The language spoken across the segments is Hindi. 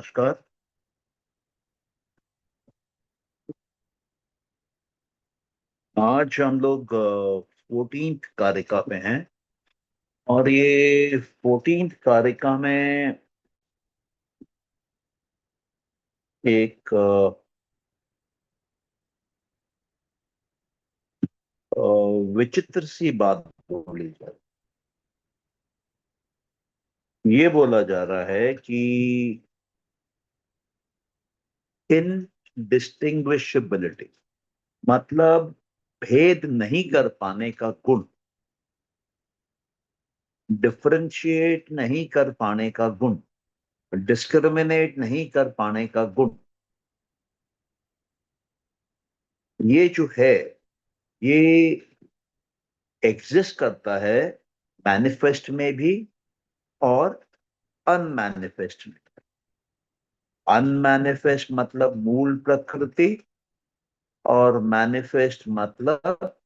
नमस्कार। आज हम लोग 14th कारिका पे हैं और ये 14th कारिका में एक विचित्र सी बात बोली जा ये बोला जा रहा है कि इनडिस्टिंग्विशबिलिटी मतलब भेद नहीं कर पाने का गुण, डिफरेंशिएट नहीं कर पाने का गुण, डिस्क्रिमिनेट नहीं कर पाने का गुण, ये जो है ये एग्जिस्ट करता है मैनिफेस्ट में भी और अनमैनिफेस्ट में। अनमैनिफेस्ट मतलब मूल प्रकृति और मैनिफेस्ट मतलब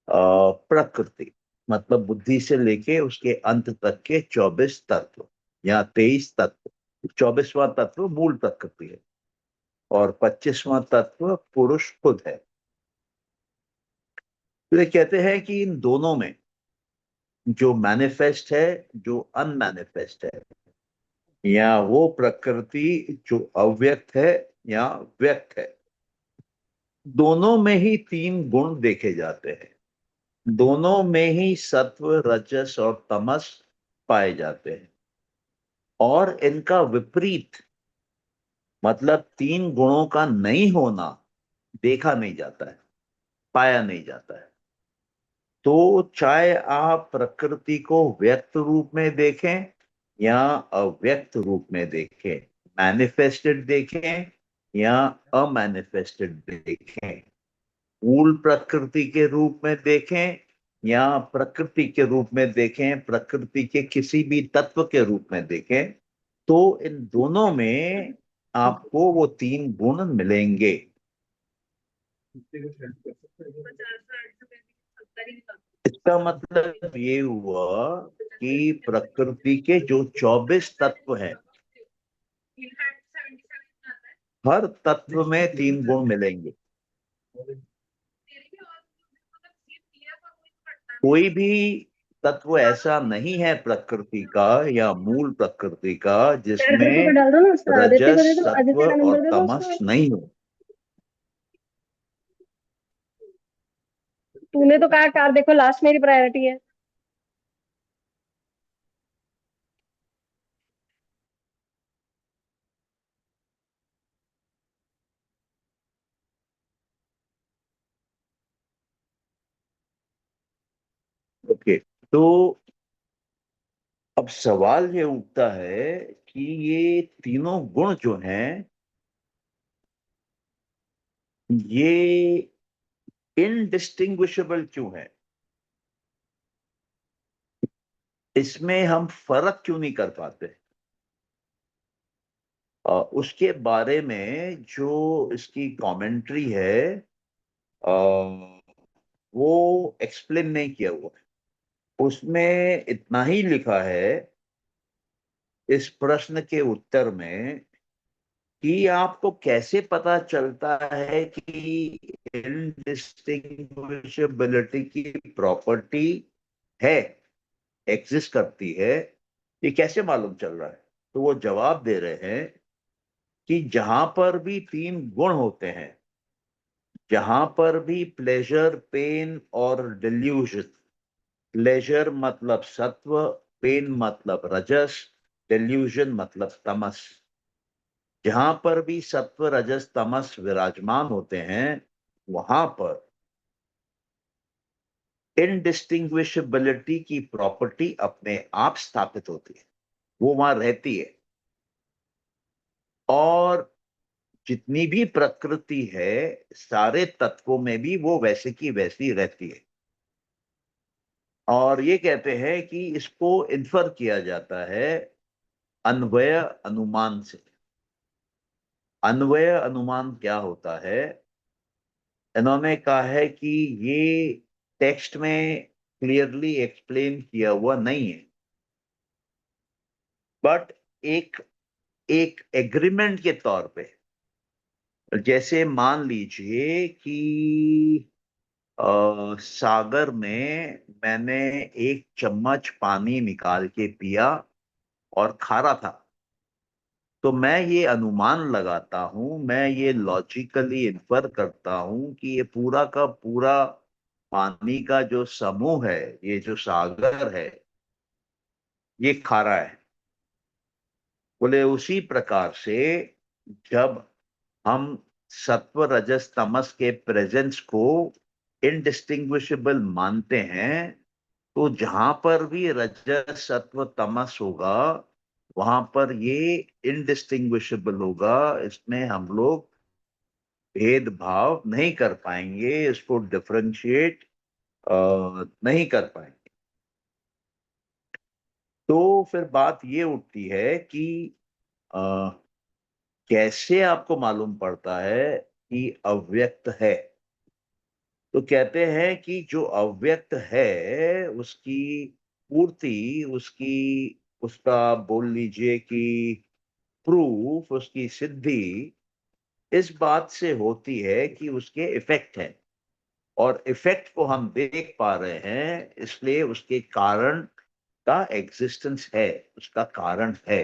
प्रकृति, मतलब बुद्धि से लेके उसके अंत तक के 24 तत्व या 23 तत्व। 24वां तत्व मूल प्रकृति है और 25वां तत्व पुरुष खुद है। तो ये कहते हैं कि इन दोनों में जो मैनिफेस्ट है, जो अनमैनिफेस्ट है, या वो प्रकृति जो अव्यक्त है या व्यक्त है, दोनों में ही तीन गुण देखे जाते हैं। दोनों में ही सत्व, रजस और तमस पाए जाते हैं और इनका विपरीत मतलब तीन गुणों का नहीं होना देखा नहीं जाता है, पाया नहीं जाता है। तो चाहे आप प्रकृति को व्यक्त रूप में देखें या अव्यक्त रूप में देखें, मैनिफेस्टेड देखें या अमैनिफेस्टेड देखें, मूल प्रकृति के रूप में देखें या प्रकृति के रूप में देखें, प्रकृति के किसी भी तत्व के रूप में देखें, तो इन दोनों में आपको वो तीन गुण मिलेंगे। इसका मतलब ये हुआ कि प्रकृति के जो 24 तत्व हैं, हर तत्व में तीन गुण मिलेंगे। कोई भी तत्व ऐसा नहीं है प्रकृति का या मूल प्रकृति का कैरेक्टर को जिसमें डाल दो ना, उसका आदित्य को रजस, दे दो, सत्व आदित्य का और नंबर दे दो तमस उसको। नहीं हो। तूने तो कहा कार देखो लास्ट मेरी प्रायोरिटी है। ओके, तो अब सवाल ये उठता है कि ये तीनों गुण जो हैं ये इनडिस्टिंग्विशेबल क्यों है, इसमें हम फर्क क्यों नहीं कर पाते। उसके बारे में जो इसकी कमेंट्री है अ, वो एक्सप्लेन नहीं किया हुआ है। उसमें इतना ही लिखा है इस प्रश्न के उत्तर में कि आपको कैसे पता चलता है कि इनडिस्टिंग्विशेबिलिटी की प्रॉपर्टी है, एग्जिस्ट करती है, ये कैसे मालूम चल रहा है। तो वो जवाब दे रहे हैं कि जहां पर भी तीन गुण होते हैं, जहां पर भी प्लेजर, पेन और डिल्यूजन, प्लेजर मतलब सत्व, पेन मतलब रजस, डिल्यूजन मतलब तमस, जहां पर भी सत्व, रजस, तमस विराजमान होते हैं वहां पर इनडिस्टिंग्विशबिलिटी की प्रॉपर्टी अपने आप स्थापित होती है, वो वहां रहती है। और जितनी भी प्रकृति है सारे तत्वों में भी वो वैसे की वैसी रहती है। और ये कहते हैं कि इसको इन्फर किया जाता है अन्वय अनुमान से। अन्वय अनुमान क्या होता है, इन्होंने कहा है कि ये टेक्स्ट में क्लियरली एक्सप्लेन किया हुआ नहीं है, बट एक एक एग्रीमेंट के तौर पे, जैसे मान लीजिए कि सागर में मैंने एक चम्मच पानी निकाल के पिया और खारा था, तो मैं ये अनुमान लगाता हूं, मैं ये लॉजिकली इन्फर करता हूं कि ये पूरा का पूरा पानी का जो समूह है, ये जो सागर है, ये खारा है। बोले उसी प्रकार से जब हम सत्व रजस तमस के प्रेजेंस को इनडिस्टिंग्विशेबल मानते हैं, तो जहां पर भी रजस सत्व तमस होगा, वहां पर ये इनडिस्टिंग्विशेबल होगा। इसमें हम लोग भेदभाव नहीं कर पाएंगे, इसको डिफरेंशिएट नहीं कर पाएंगे। तो फिर बात ये उठती है कि अ, कैसे आपको मालूम पड़ता है कि अव्यक्त है। तो कहते हैं कि जो अव्यक्त है उसकी पूर्ति, उसकी उसका बोल लीजिए कि प्रूफ, उसकी सिद्धि इस बात से होती है कि उसके इफेक्ट हैं, और इफेक्ट को हम देख पा रहे हैं, इसलिए उसके कारण का एग्जिस्टेंस है, उसका कारण है।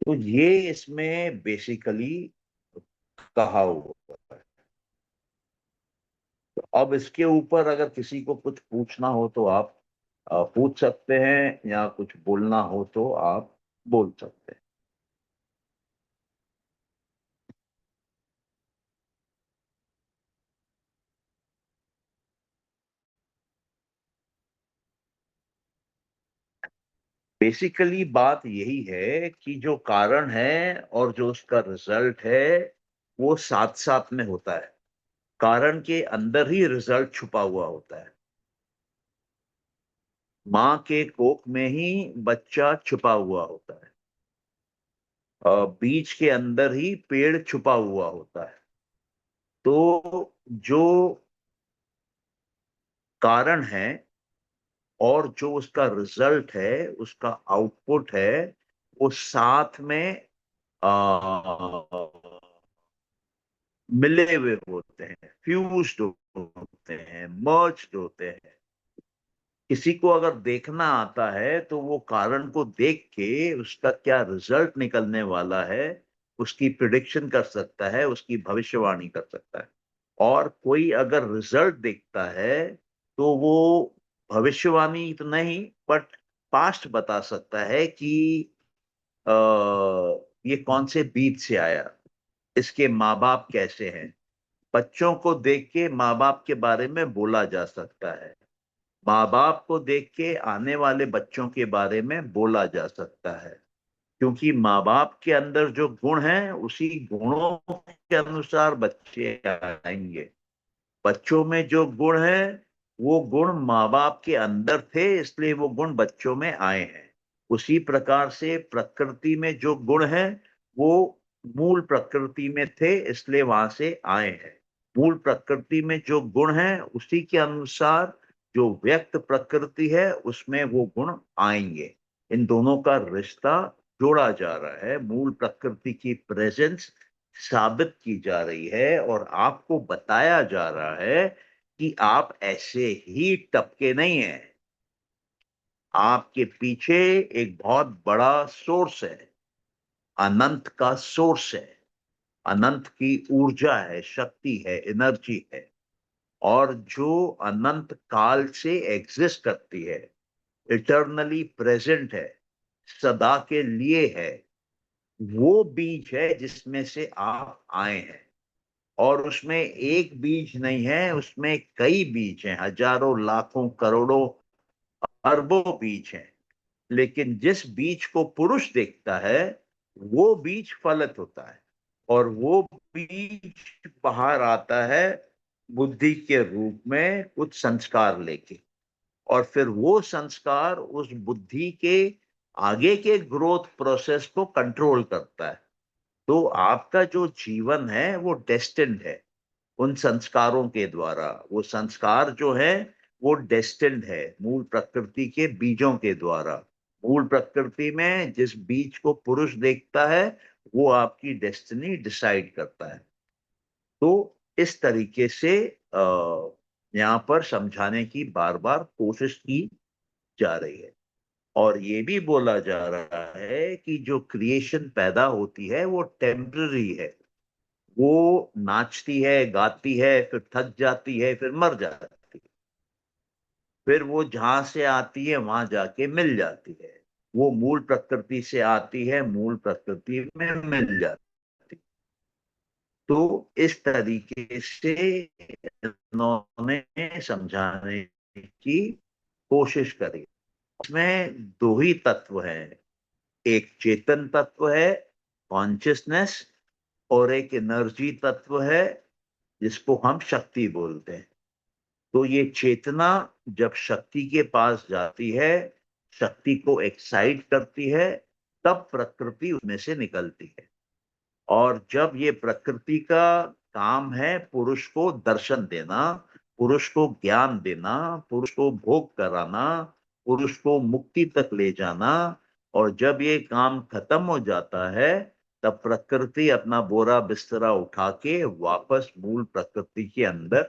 तो ये इसमें बेसिकली कहा हुआ है। तो अब इसके ऊपर अगर किसी को कुछ पूछना हो तो आप पूछ सकते हैं, या कुछ बोलना हो तो आप बोल सकते हैं। बेसिकली बात यही है कि जो कारण है और जो उसका रिजल्ट है, वो साथ साथ में होता है। कारण के अंदर ही रिजल्ट छुपा हुआ होता है। माँ के कोख में ही बच्चा छुपा हुआ होता है। बीज के अंदर ही पेड़ छुपा हुआ होता है। तो जो कारण है और जो उसका रिजल्ट है, उसका आउटपुट है, वो साथ में मिले हुए होते हैं, फ्यूज्ड होते हैं, मर्ज्ड होते हैं। किसी को अगर देखना आता है तो वो कारण को देख के उसका क्या रिजल्ट निकलने वाला है, उसकी प्रिडिक्शन कर सकता है, उसकी भविष्यवाणी कर सकता है। और कोई अगर रिजल्ट देखता है तो वो भविष्यवाणी तो नहीं, बट पास्ट बता सकता है कि आ, ये कौन से बीज से आया, इसके माँ बाप कैसे हैं। बच्चों को देख के माँ बाप के बारे में बोला जा सकता है। माँ बाप को देख के आने वाले बच्चों के बारे में बोला जा सकता है, क्योंकि माँ बाप के अंदर जो गुण हैं उसी गुणों के अनुसार बच्चे आएंगे। बच्चों में जो गुण है, वो गुण माँ बाप के अंदर थे, इसलिए वो गुण बच्चों में आए हैं। उसी प्रकार से प्रकृति में जो गुण है, वो मूल प्रकृति में थे, इसलिए वहां से आए हैं। मूल प्रकृति में जो गुण है, उसी के अनुसार जो व्यक्त प्रकृति है उसमें वो गुण आएंगे। इन दोनों का रिश्ता जोड़ा जा रहा है, मूल प्रकृति की प्रेजेंस साबित की जा रही है, और आपको बताया जा रहा है कि आप ऐसे ही टपके नहीं हैं। आपके पीछे एक बहुत बड़ा सोर्स है, अनंत का सोर्स है, अनंत की ऊर्जा है, शक्ति है, एनर्जी है, और जो अनंत काल से एग्जिस्ट करती है, इटर्नली प्रेजेंट है, सदा के लिए है। वो बीज है जिसमें से आप आए हैं। और उसमें एक बीज नहीं है, उसमें कई बीज हैं, हजारों लाखों करोड़ों अरबों बीज हैं। लेकिन जिस बीज को पुरुष देखता है, वो बीज फलित होता है, और वो बीज बाहर आता है बुद्धि के रूप में कुछ संस्कार लेके। और फिर वो संस्कार उस बुद्धि के आगे के ग्रोथ प्रोसेस को कंट्रोल करता है। तो आपका जो जीवन है वो डेस्टिन्ड है उन संस्कारों के द्वारा। वो संस्कार जो है वो डेस्टिन्ड है मूल प्रकृति के बीजों के द्वारा। मूल प्रकृति में जिस बीज को पुरुष देखता है वो आपकी डेस्टिनी डिसाइड करता है। तो इस तरीके से यहाँ पर समझाने की बार बार कोशिश की जा रही है। और ये भी बोला जा रहा है कि जो क्रिएशन पैदा होती है वो टेम्पररी है। वो नाचती है, गाती है, फिर थक जाती है, फिर मर जाती है, फिर वो जहां से आती है वहां जाके मिल जाती है। वो मूल प्रकृति से आती है, मूल प्रकृति में मिल जाती है। तो इस तरीके से इन्होंने समझाने की कोशिश करी। इसमें दो ही तत्व हैं, एक चेतन तत्व है कॉन्शियसनेस, और एक एनर्जी तत्व है जिसको हम शक्ति बोलते हैं। तो ये चेतना जब शक्ति के पास जाती है, शक्ति को एक्साइट करती है, तब प्रकृति उसमें से निकलती है। और जब ये प्रकृति का काम है पुरुष को दर्शन देना, पुरुष को ज्ञान देना, पुरुष को भोग कराना, पुरुष को मुक्ति तक ले जाना, और जब ये काम खत्म हो जाता है तब प्रकृति अपना बोरा बिस्तरा उठा के वापस मूल प्रकृति के अंदर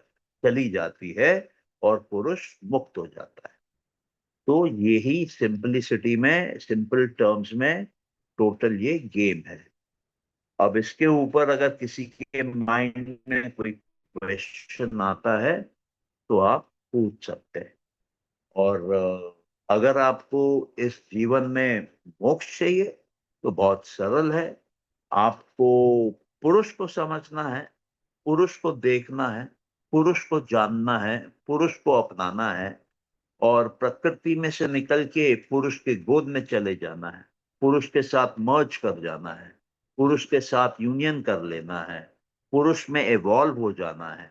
चली जाती है और पुरुष मुक्त हो जाता है। तो यही सिंपलिसिटी में, सिंपल टर्म्स में टोटल ये गेम है। अब इसके ऊपर अगर किसी के माइंड में कोई क्वेश्चन आता है तो आप पूछ सकते हैं। और अगर आपको इस जीवन में मोक्ष चाहिए तो बहुत सरल है। आपको पुरुष को समझना है, पुरुष को देखना है, पुरुष को जानना है, पुरुष को अपनाना है, और प्रकृति में से निकल के पुरुष के गोद में चले जाना है, पुरुष के साथ मर्ज कर जाना है, पुरुष के साथ यूनियन कर लेना है, पुरुष में इवॉल्व हो जाना है।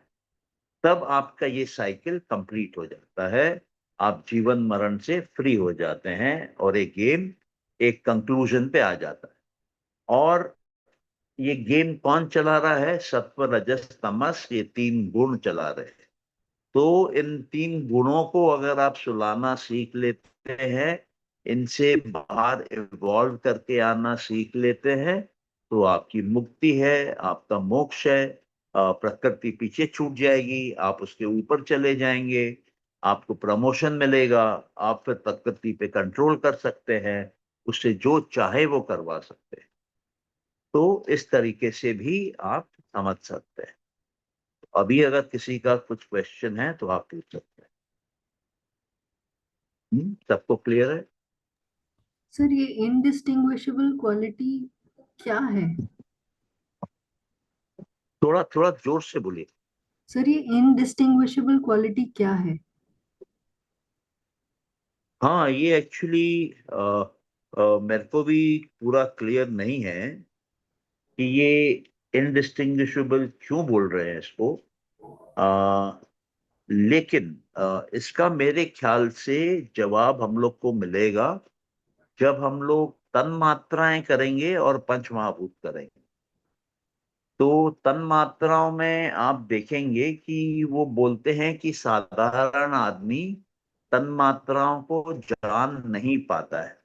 तब आपका ये साइकिल कंप्लीट हो जाता है, आप जीवन मरण से फ्री हो जाते हैं और एक गेम एक कंक्लूजन पे आ जाता है। और ये गेम कौन चला रहा है? सत्व रजस तमस, ये तीन गुण चला रहे हैं। तो इन तीन गुणों को अगर आप सुलाना सीख लेते हैं, इनसे बाहर इवॉल्व करके आना सीख लेते हैं, तो आपकी मुक्ति है, आपका मोक्ष है। प्रकृति पीछे छूट जाएगी, आप उसके ऊपर चले जाएंगे, आपको प्रमोशन मिलेगा, आप फिर प्रकृति पे कंट्रोल कर सकते हैं, उससे जो चाहे वो करवा सकते हैं। तो इस तरीके से भी आप समझ सकते हैं। अभी अगर किसी का कुछ क्वेश्चन है तो आप पूछ सकते हैं। सबको क्लियर है? सर ये इनडिस्टिंग्विशेबल क्वालिटी क्या है? थोड़ा थोड़ा जोर से बोलिए। सर ये इनडिस्टिंग्विशेबल क्वालिटी क्या है? हाँ, ये एक्चुअली मेरे को भी पूरा क्लियर नहीं है कि ये इनडिस्टिंग्विशेबल क्यों बोल रहे हैं इसको। लेकिन इसका मेरे ख्याल से जवाब हम लोग को मिलेगा जब हम लोग तन मात्राएं करेंगे और पंच महाभूत करेंगे। तो तन मात्राओं में आप देखेंगे कि वो बोलते हैं कि साधारण आदमी तन मात्राओं को जान नहीं पाता है,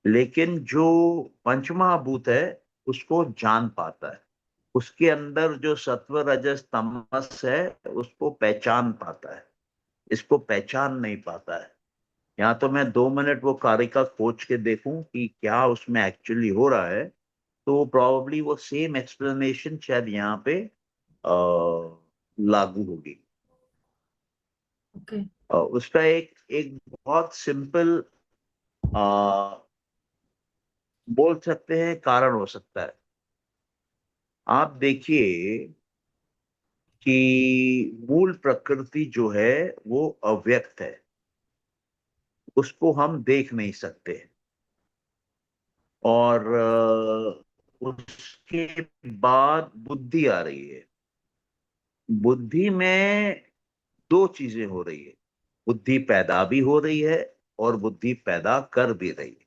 लेकिन जो पंचमहाभूत है उसको जान पाता है। उसके अंदर जो सत्व रजस तमस है उसको पहचान पाता है, इसको पहचान नहीं पाता है। यहाँ तो मैं 2 मिनट वो कारिका खोज के देखूं कि क्या उसमें एक्चुअली हो रहा है, तो प्रॉब्ली वो सेम एक्सप्लेनेशन शायद यहाँ पे लागू होगी। ओके। उसका एक एक बहुत सिंपल बोल सकते हैं कारण हो सकता है। आप देखिए कि मूल प्रकृति जो है वो अव्यक्त है, उसको हम देख नहीं सकते। और उसके बाद बुद्धि आ रही है। बुद्धि में दो चीजें हो रही है, बुद्धि पैदा भी हो रही है और बुद्धि पैदा कर भी रही है।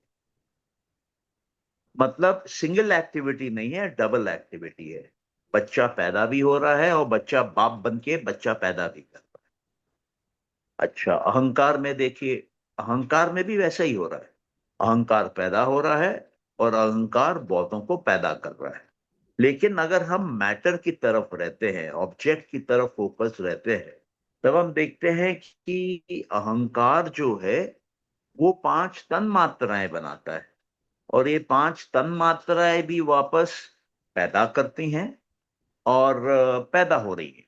मतलब सिंगल एक्टिविटी नहीं है, डबल एक्टिविटी है। बच्चा पैदा भी हो रहा है और बच्चा बाप बन के बच्चा पैदा भी कर रहा है। अच्छा, अहंकार में देखिए, अहंकार में भी वैसा ही हो रहा है। अहंकार पैदा हो रहा है और अहंकार बहुतों को पैदा कर रहा है। लेकिन अगर हम मैटर की तरफ रहते हैं, ऑब्जेक्ट की तरफ फोकस रहते हैं, तब हम देखते हैं कि अहंकार जो है वो 5 तन मात्राएं बनाता है, और ये 5 तन मात्राएं भी वापस पैदा करती हैं और पैदा हो रही है।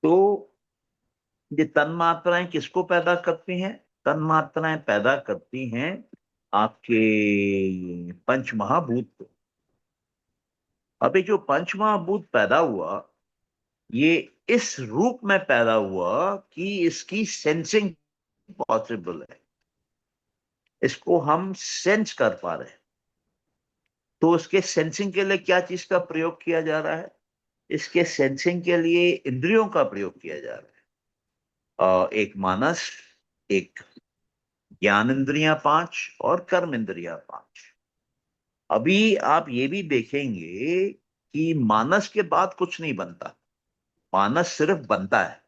तो ये तन मात्राएं किसको पैदा करती हैं? तन मात्राएं पैदा करती हैं आपके पंच महाभूत को। अभी जो पंच महाभूत पैदा हुआ, ये इस रूप में पैदा हुआ कि इसकी सेंसिंग पॉसिबल है, इसको हम सेंस कर पा रहे हैं। तो उसके सेंसिंग के लिए क्या चीज का प्रयोग किया जा रहा है? इसके सेंसिंग के लिए इंद्रियों का प्रयोग किया जा रहा है। एक मानस, एक ज्ञान इंद्रियां 5 और कर्म इंद्रियां 5। अभी आप ये भी देखेंगे कि मानस के बाद कुछ नहीं बनता, मानस सिर्फ बनता है।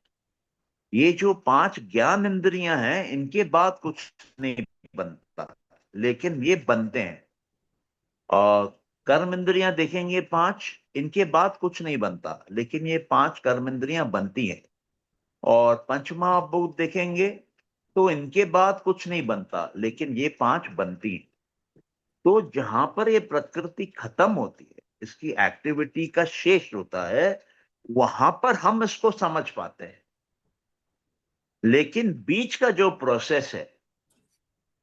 ये जो 5 ज्ञान इंद्रियां हैं, इनके बाद कुछ नहीं बनता, लेकिन ये बनते हैं। और कर्म इंद्रियां देखेंगे 5, इनके बाद कुछ नहीं बनता, लेकिन ये 5 कर्म इंद्रियां बनती हैं। और पंचमहाभूत देखेंगे तो इनके बाद कुछ नहीं बनता, लेकिन ये 5 बनती हैं। तो जहां पर ये प्रकृति खत्म होती है, इसकी एक्टिविटी का शेष होता है, वहां पर हम इसको समझ पाते हैं। लेकिन बीच का जो प्रोसेस है,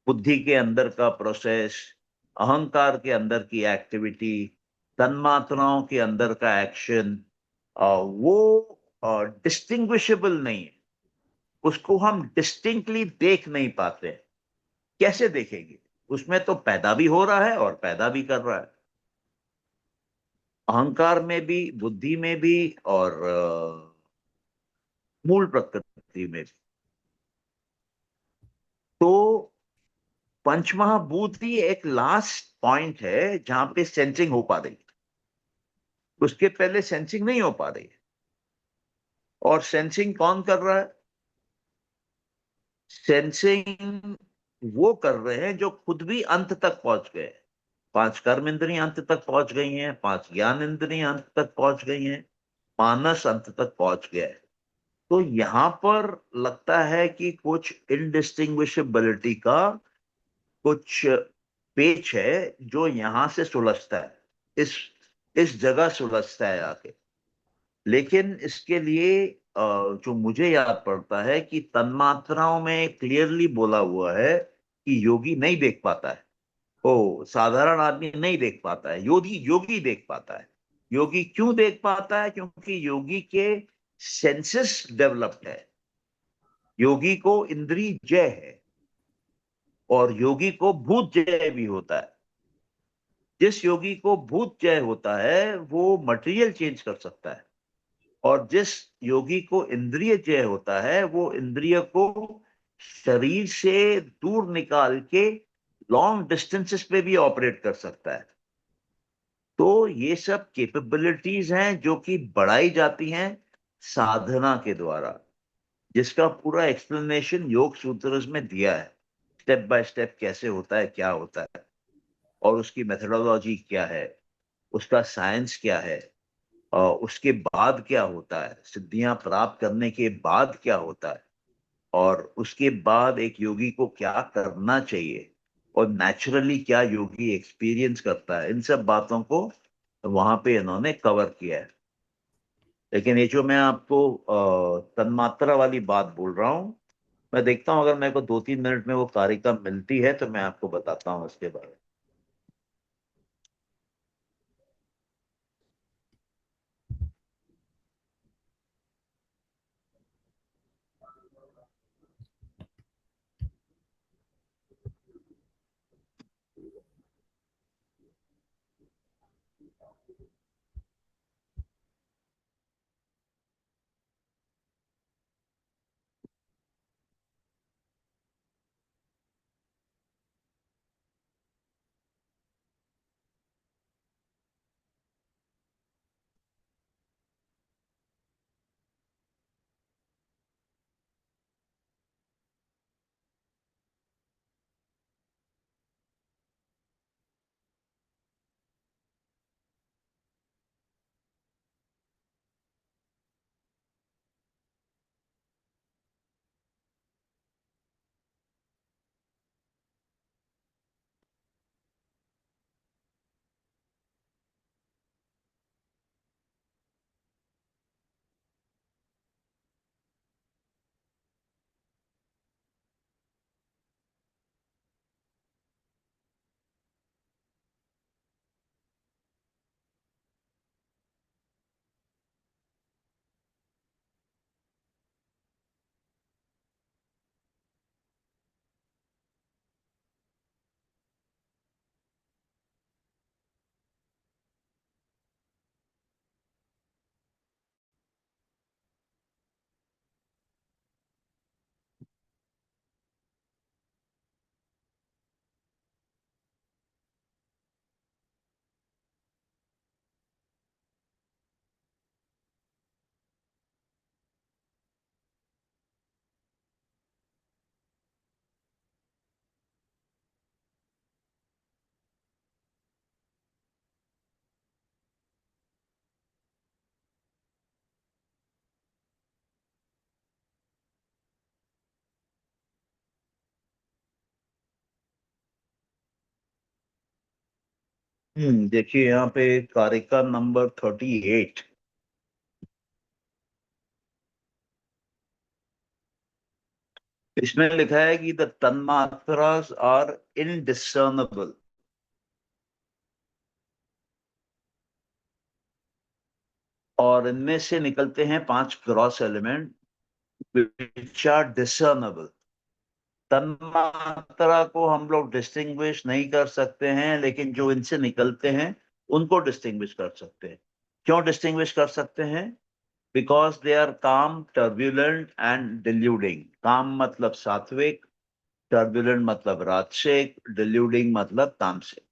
बुद्धि के अंदर का प्रोसेस, अहंकार के अंदर की एक्टिविटी, तन्मात्राओं के अंदर का एक्शन, वो डिस्टिंग्विशेबल नहीं है। उसको हम डिस्टिंक्टली देख नहीं पाते। कैसे देखेंगे? उसमें तो पैदा भी हो रहा है और पैदा भी कर रहा है, अहंकार में भी, बुद्धि में भी, और मूल प्रकृति में भी। तो पंचमहाभूत ही एक लास्ट पॉइंट है जहां पे सेंसिंग हो पा रही है, उसके पहले सेंसिंग नहीं हो पा रही है। और सेंसिंग कौन कर रहा है? सेंसिंग वो कर रहे हैं जो खुद भी अंत तक पहुंच गए। 5 कर्म इंद्रियां अंत तक पहुंच गई हैं, 5 ज्ञान इंद्रियां अंत तक पहुंच गई हैं, मानस अंत तक पहुंच गया है। तो यहां पर लगता है कि कुछ इनडिस्टिंग्विशेबिलिटी का कुछ पेच है जो यहां से सुलझता है, इस इस जगह सुलझता है आके। लेकिन इसके लिए जो मुझे याद पड़ता है कि तन्मात्राओं में क्लियरली बोला हुआ है कि योगी नहीं देख पाता है। ओ, साधारण आदमी नहीं देख पाता है, योगी योगी देख पाता है। योगी क्यों देख पाता है? क्योंकि योगी के सेंसेस डेवलप्ड है, योगी को इंद्रिय जय है, और योगी को भूत जय भी होता है। जिस योगी को भूत जय होता है वो मटेरियल चेंज कर सकता है, और जिस योगी को इंद्रिय जय होता है वो इंद्रिय को शरीर से दूर निकाल के लॉन्ग डिस्टेंसेस पे भी ऑपरेट कर सकता है। तो ये सब कैपेबिलिटीज हैं जो कि बढ़ाई जाती हैं साधना के द्वारा, जिसका पूरा एक्सप्लेनेशन योग सूत्रस में दिया है। स्टेप बाय स्टेप कैसे होता है, क्या होता है, और उसकी मेथोडोलॉजी क्या है, उसका साइंस क्या है, और उसके बाद क्या होता है, सिद्धियां प्राप्त करने के बाद क्या होता है, और उसके बाद एक योगी को क्या करना चाहिए, और नेचुरली क्या योगी एक्सपीरियंस करता है, इन सब बातों को वहां पे इन्होंने कवर किया है। लेकिन ये जो मैं आपको तन्मात्रा वाली बात बोल रहा हूँ, मैं देखता हूँ अगर मेरे को 2-3 मिनट में वो कारिका मिलती है तो मैं आपको बताता हूँ उसके बारे में। देखिए यहाँ पे कारिका नंबर 38। इसमें लिखा है कि द तन्मात्रास आर इनडिसर्नेबल, और इनमें से निकलते हैं 5 ग्रॉस एलिमेंट विच आर डिसर्नेबल। तन्मात्रा को हम लोग डिस्टिंग्विश नहीं कर सकते हैं, लेकिन जो इनसे निकलते हैं उनको डिस्टिंग्विश कर सकते हैं। क्यों डिस्टिंग्विश कर सकते हैं? बिकॉज दे आर काम, टर्ब्यूलेंट एंड डिल्यूडिंग। काम मतलब सात्विक, टर्ब्यूलेंट मतलब राजसिक, डिल्यूडिंग मतलब तामसिक।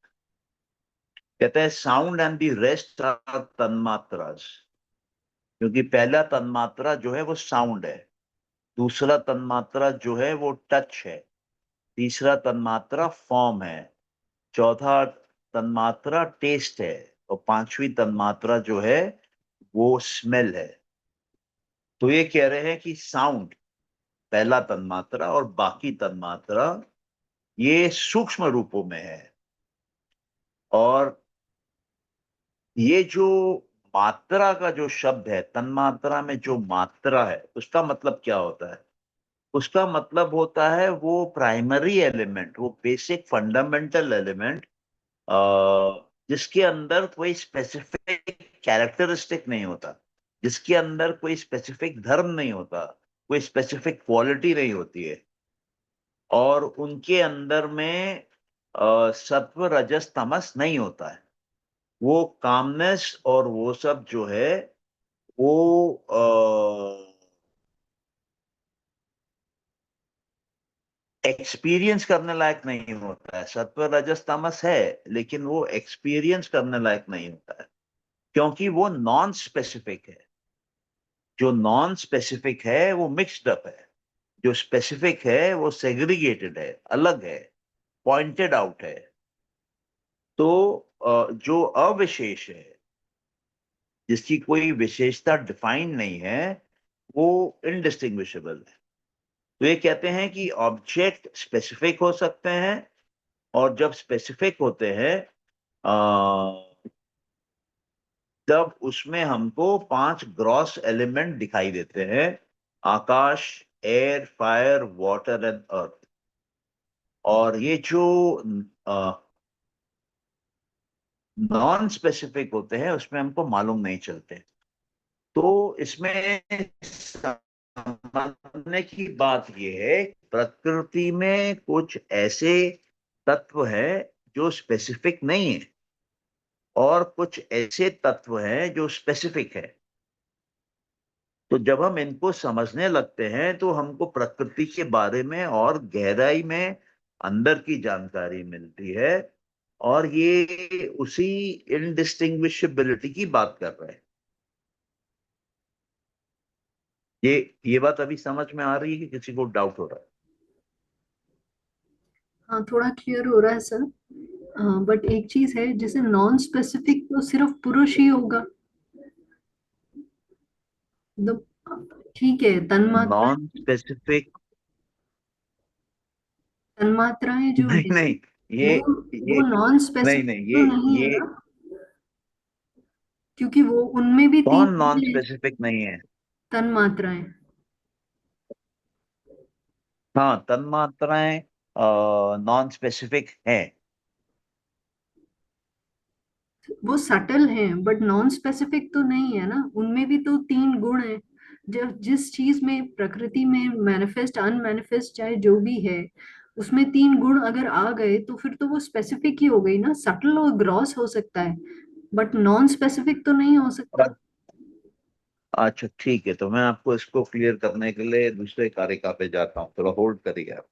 कहते हैं sound and the rest are तन्मात्रास, क्योंकि पहला तन्मात्रा जो है वो साउंड है, दूसरा तन्मात्रा जो है वो टच है, तीसरा तन्मात्रा फॉर्म है, चौथा तन्मात्रा टेस्ट है, और पांचवी तन्मात्रा जो है वो स्मेल है। तो ये कह रहे हैं कि साउंड पहला तन्मात्रा और बाकी तन्मात्रा ये सूक्ष्म रूपों में है। और ये जो मात्रा का जो शब्द है, तन्मात्रा में जो मात्रा है, उसका मतलब क्या होता है? उसका मतलब होता है वो प्राइमरी एलिमेंट, वो बेसिक फंडामेंटल एलिमेंट, जिसके अंदर कोई स्पेसिफिक कैरेक्टरिस्टिक नहीं होता, जिसके अंदर कोई स्पेसिफिक धर्म नहीं होता, कोई स्पेसिफिक क्वालिटी नहीं होती है, और उनके अंदर में सत्व रजस तमस नहीं होता है। वो कामनेस और वो सब जो है वो एक्सपीरियंस करने लायक नहीं होता है। सत्व रजस तमस है, लेकिन वो एक्सपीरियंस करने लायक नहीं होता है, क्योंकि वो नॉन स्पेसिफिक है। जो नॉन स्पेसिफिक है वो मिक्स्ड अप है, जो स्पेसिफिक है वो सेग्रीगेटेड है, अलग है, पॉइंटेड आउट है। तो जो अविशेष है, जिसकी कोई विशेषता डिफाइन नहीं है, वो इनडिस्टिंग्विशेबल है। तो ये कहते हैं कि ऑब्जेक्ट स्पेसिफिक हो सकते हैं, और जब स्पेसिफिक होते हैं तब उसमें हमको 5 ग्रॉस एलिमेंट दिखाई देते हैं: akash, air, fire, water and earth. और ये जो नॉन स्पेसिफिक होते हैं उसमें हमको मालूम नहीं चलते। तो इसमें समझने की बात यह है, प्रकृति में कुछ ऐसे तत्व है जो स्पेसिफिक नहीं है, और कुछ ऐसे तत्व हैं जो स्पेसिफिक है। तो जब हम इनको समझने लगते हैं तो हमको प्रकृति के बारे में और गहराई में अंदर की जानकारी मिलती है, और ये उसी इनडिस्टिंग्विशबिलिटी की बात कर रहे हैं। ये बात अभी समझ में आ रही है कि किसी को डाउट हो रहा है? हाँ, थोड़ा क्लियर हो रहा है सर। बट एक चीज है, जैसे नॉन स्पेसिफिक तो सिर्फ पुरुष ही होगा। मतलब ठीक है, नॉन स्पेसिफिक? तन्मात्राएं जो नहीं है नहीं, ये वो ये वो नॉन नहीं स्पेसिफिक नहीं, तो नहीं है ये ना, क्योंकि वो उनमें भी तीन कौन नॉन चीजें हैं, स्पेसिफिक नहीं है? तन्मात्राएं। हाँ, तन्मात्राएं नॉन स्पेसिफिक हैं। वो सटल हैं बट नॉन स्पेसिफिक तो नहीं है ना, उनमें भी तो तीन गुण हैं। जब जिस चीज में प्रकृति में मैनिफेस्ट अनमैनिफेस्ट चाहे जो भी है, उसमें तीन गुण अगर आ गए तो फिर तो वो स्पेसिफिक ही हो गई ना। सटल और ग्रॉस हो सकता है बट नॉन स्पेसिफिक तो नहीं हो सकता। अच्छा ठीक है, तो मैं आपको इसको क्लियर करने के लिए दूसरे कारिका पे जाता हूँ, थोड़ा होल्ड करिए आप।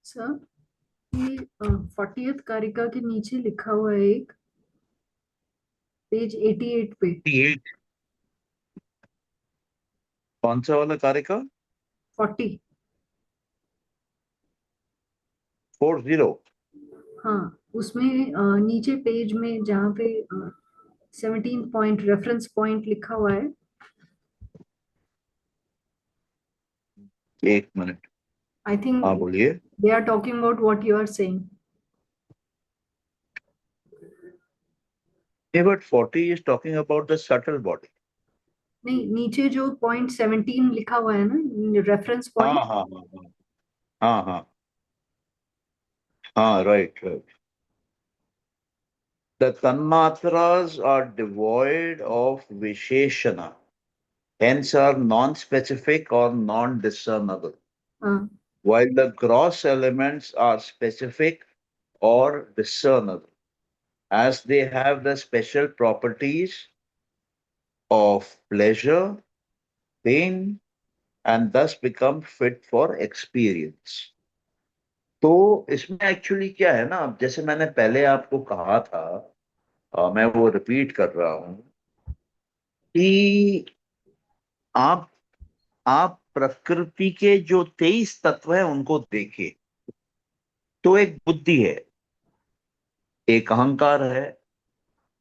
सर ये 40th कारिका के नीचे लिखा हुआ है एक, पेज 88 पे। 48 कौन सा वाला कार्य का? 40। 40। हाँ, उसमें नीचे पेज में जहाँ पे 17 पॉइंट रेफरेंस पॉइंट लिखा हुआ है। एक मिनट। आई थिंक हाँ बोलिए। They are talking about what you are saying. But 40 is talking about the subtle body. नहीं, नीचे जो पॉइंट 17 लिखा हुआ है ना, रेफरेंस हाँ पॉइंट। हाँ हाँ हाँ हाँ हाँ हाँ, right right. The tanmatras are devoid of visheshana, hence are non-specific or non-discernible, हाँ। while the gross elements are specific or discernible, as they have the special properties of pleasure, pain, and thus become fit for experience. तो इसमें एक्चुअली क्या है ना, अब जैसे मैंने पहले आपको कहा था, मैं वो रिपीट कर रहा हूं कि आप आप प्रकृति के जो 23 तत्व हैं उनको देखें, तो एक बुद्धि है, एक अहंकार है,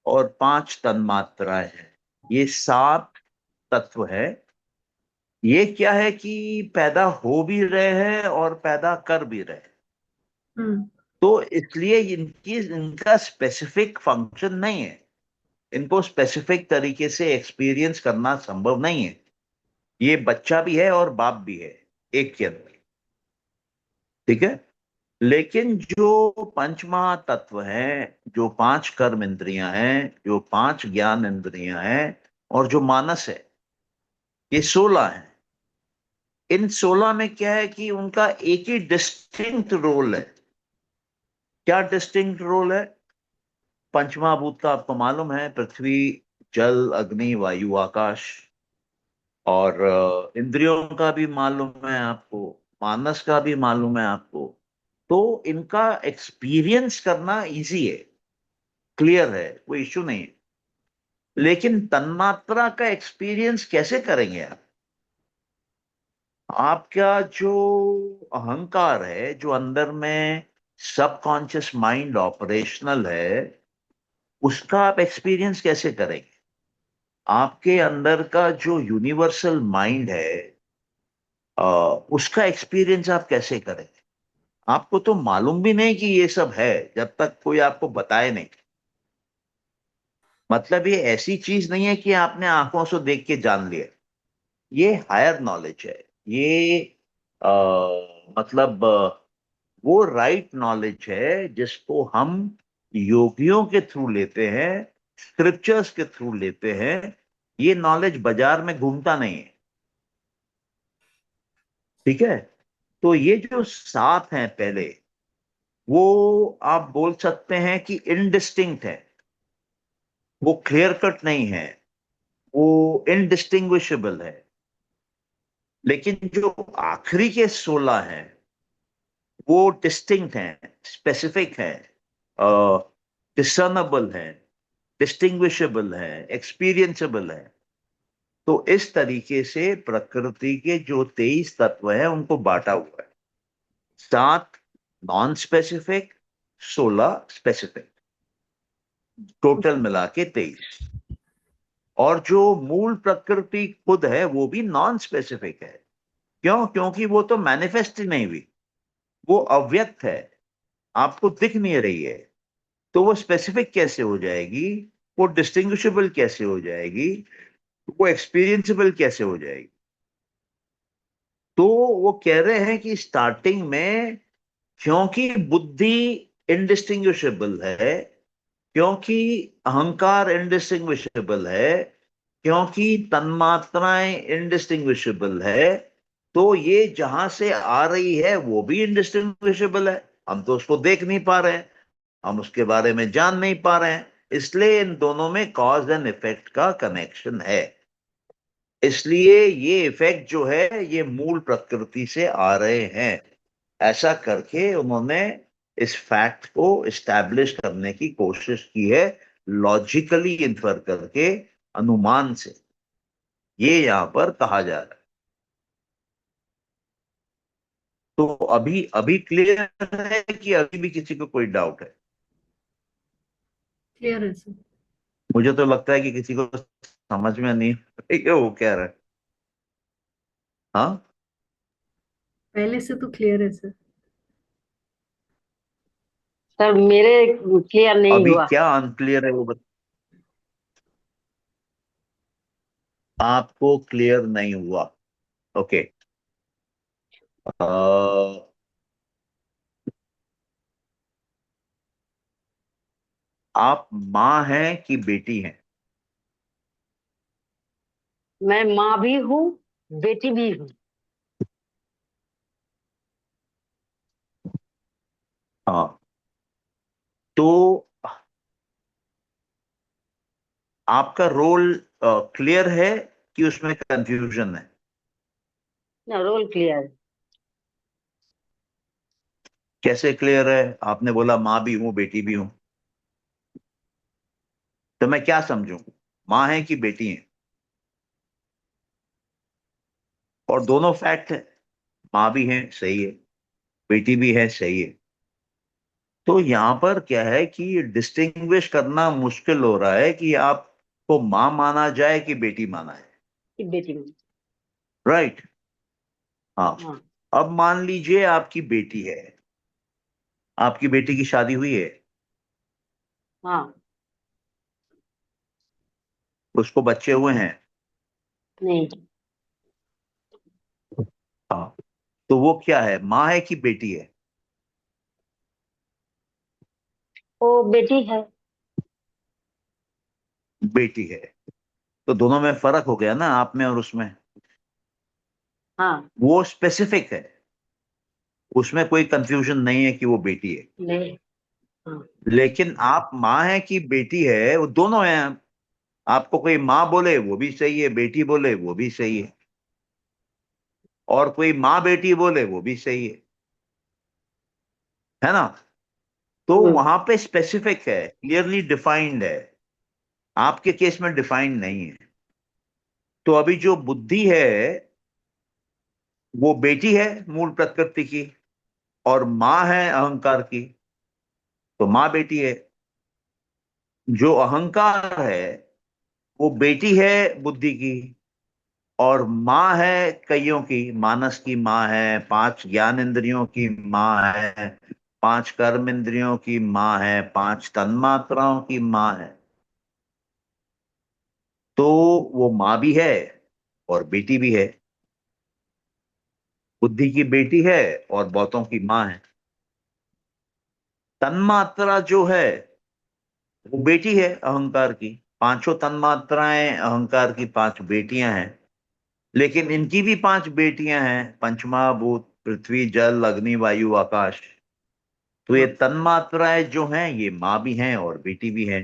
और 5 तन्मात्राएं हैं। ये 7 तत्व है। ये क्या है कि पैदा हो भी रहे हैं और पैदा कर भी रहे हैं। हम्म। तो इसलिए इनका स्पेसिफिक फंक्शन नहीं है। इनको स्पेसिफिक तरीके से एक्सपीरियंस करना संभव नहीं है। ये बच्चा भी है और बाप भी है एक के अंदर। ठीक है। लेकिन जो पंच महातत्व हैं, जो 5 कर्म इंद्रियां हैं, जो 5 ज्ञान इंद्रियां हैं, और जो मानस है, ये 16 हैं। इन 16 में क्या है कि उनका एक ही डिस्टिंक्ट रोल है। क्या डिस्टिंक्ट रोल है? पंचमहाभूत का आपको मालूम है, पृथ्वी, जल, अग्नि, वायु, आकाश। और इंद्रियों का भी मालूम है आपको, मानस का भी मालूम है आपको। तो इनका एक्सपीरियंस करना इजी है, क्लियर है, कोई इश्यू नहीं है। लेकिन तन्मात्रा का एक्सपीरियंस कैसे करेंगे आप? आपका जो अहंकार है, जो अंदर में सबकॉन्शियस माइंड ऑपरेशनल है, उसका आप एक्सपीरियंस कैसे करेंगे? आपके अंदर का जो यूनिवर्सल माइंड है, उसका एक्सपीरियंस आप कैसे करेंगे? आपको तो मालूम भी नहीं कि ये सब है, जब तक कोई आपको बताए नहीं। मतलब ये ऐसी चीज नहीं है कि आपने आंखों से देख के जान लिया। ये हायर नॉलेज है। ये आ, मतलब वो राइट नॉलेज है जिसको हम योगियों के थ्रू लेते हैं, स्क्रिप्चर्स के थ्रू लेते हैं। ये नॉलेज बाजार में घूमता नहीं है। ठीक है। तो ये जो 7 हैं पहले, वो आप बोल सकते हैं कि इनडिस्टिंक्ट है। वो क्लियर कट नहीं है, वो इनडिस्टिंग्विशेबल है। लेकिन जो आखिरी के 16 हैं, वो डिस्टिंक्ट हैं, स्पेसिफिक हैं, डिसर्नेबल हैं, डिस्टिंग्विशेबल हैं, एक्सपीरियंसेबल हैं। तो इस तरीके से प्रकृति के जो 23 तत्व हैं उनको बांटा हुआ है। 7 नॉन स्पेसिफिक, 16 स्पेसिफिक, टोटल मिला के 23। और जो मूल प्रकृति खुद है वो भी नॉन स्पेसिफिक है। क्यों? क्योंकि वो तो मैनिफेस्ट ही नहीं हुई, वो अव्यक्त है, आपको दिख नहीं रही है। तो वो स्पेसिफिक कैसे हो जाएगी? वो डिस्टिंग्विशेबल कैसे हो जाएगी? वो एक्सपीरियंसेबल कैसे हो जाएगी? तो वो कह रहे हैं कि स्टार्टिंग में, क्योंकि बुद्धि इनडिस्टिंग्विशेबल है, क्योंकि अहंकार इनडिस्टिंग्विशेबल है, क्योंकि तन्मात्राएं इनडिस्टिंग्विशेबल है, तो ये जहां से आ रही है वो भी इनडिस्टिंग्विशेबल है। हम तो उसको देख नहीं पा रहे हैं, हम उसके बारे में जान नहीं पा रहे हैं। इसलिए इन दोनों में कॉज एंड इफेक्ट का कनेक्शन है। इसलिए ये इफेक्ट जो है ये मूल प्रकृति से आ रहे हैं। ऐसा करके उन्होंने इस फैक्ट को इस्टेब्लिश करने की कोशिश की है, लॉजिकली इन्फर करके, अनुमान से। ये यहां पर कहा जा रहा है। तो अभी अभी क्लियर है कि अभी भी किसी को कोई डाउट है? क्लियर है सर। मुझे तो लगता है कि किसी को समझ में नहीं है वो कह रहा है। हाँ, पहले से तो क्लियर है सर। सर मेरे क्लियर नहीं अभी हुआ। क्या अनक्लियर है वो आपको क्लियर नहीं हुआ? ओके। आप माँ हैं कि बेटी हैं? मैं माँ भी हूँ, बेटी भी हूँ। हाँ। तो आपका रोल क्लियर है कि उसमें कंफ्यूजन है? ना, रोल क्लियर है। कैसे क्लियर है? आपने बोला माँ भी हूं बेटी भी हूं, तो मैं क्या समझूं? माँ है कि बेटी है? और दोनों फैक्ट है, माँ भी है सही है, बेटी भी है सही है। तो यहां पर क्या है कि डिस्टिंग्विश करना मुश्किल हो रहा है कि आपको माँ माना जाए कि बेटी माना है। कि बेटी में। राइट। हाँ। हाँ। अब मान लीजिए आपकी बेटी है, आपकी बेटी की शादी हुई है, हाँ। उसको बच्चे हुए हैं। नहीं। हाँ। तो वो क्या है, माँ है कि बेटी है? वो बेटी है। बेटी है। तो दोनों में फर्क हो गया ना, आप में और उसमें। हाँ। वो स्पेसिफिक है, उसमें कोई कंफ्यूजन नहीं है कि वो बेटी है। नहीं। हाँ। लेकिन आप माँ है कि बेटी है, वो दोनों हैं। आपको कोई माँ बोले वो भी सही है, बेटी बोले वो भी सही है, और कोई माँ बेटी बोले वो भी सही है ना? तो हम्म। वहां पे स्पेसिफिक है, क्लियरली डिफाइंड है। आपके केस में डिफाइंड नहीं है। तो अभी जो बुद्धि है वो बेटी है मूल प्रकृति की, और माँ है अहंकार की। तो माँ बेटी है। जो अहंकार है वो बेटी है बुद्धि की, और माँ है कईयों की, मानस की माँ है, पांच ज्ञान इंद्रियों की माँ है, पांच कर्म इंद्रियों की माँ है, पांच तन्मात्राओं की माँ है। तो वो माँ भी है और बेटी भी है। बुद्धि की बेटी है और बहुतों की माँ है। तन्मात्रा जो है वो बेटी है अहंकार की। पांचों तन्मात्राएं अहंकार की पांच बेटियां हैं। लेकिन इनकी भी पांच बेटियां हैं, पंचमहाभूत, पृथ्वी, जल, अग्नि, वायु, आकाश। तो ये हाँ। तन्मात्राएं जो हैं ये माँ भी हैं और बेटी भी हैं।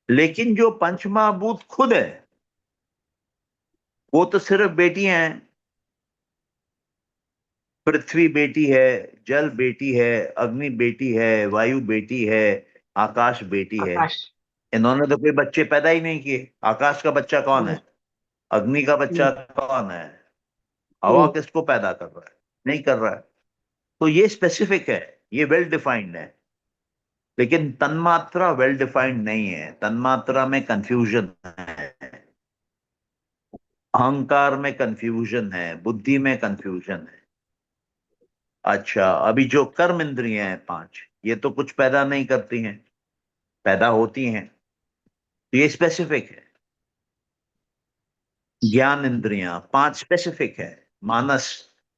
लेकिन जो पंचमहाभूत खुद है वो तो सिर्फ बेटियां हैं। पृथ्वी बेटी है, जल बेटी है, अग्नि बेटी है, वायु बेटी है, आकाश बेटी है। आकाश। इन्होंने तो कोई बच्चे पैदा ही नहीं किए। आकाश का बच्चा कौन नहीं। है? अग्नि का बच्चा नहीं। कौन है? हवा नहीं। किसको पैदा कर रहा है? नहीं कर रहा है। तो ये स्पेसिफिक है, ये वेल डिफाइंड है। लेकिन तन्मात्रा वेल डिफाइंड नहीं है, तन्मात्रा में कंफ्यूजन है, अहंकार में कंफ्यूजन है, बुद्धि में कंफ्यूजन है। अच्छा, अभी जो कर्म इंद्रियां हैं पांच, ये तो कुछ पैदा नहीं करती हैं, पैदा होती हैं। तो ये स्पेसिफिक है। ज्ञान इंद्रियां पांच स्पेसिफिक है। मानस,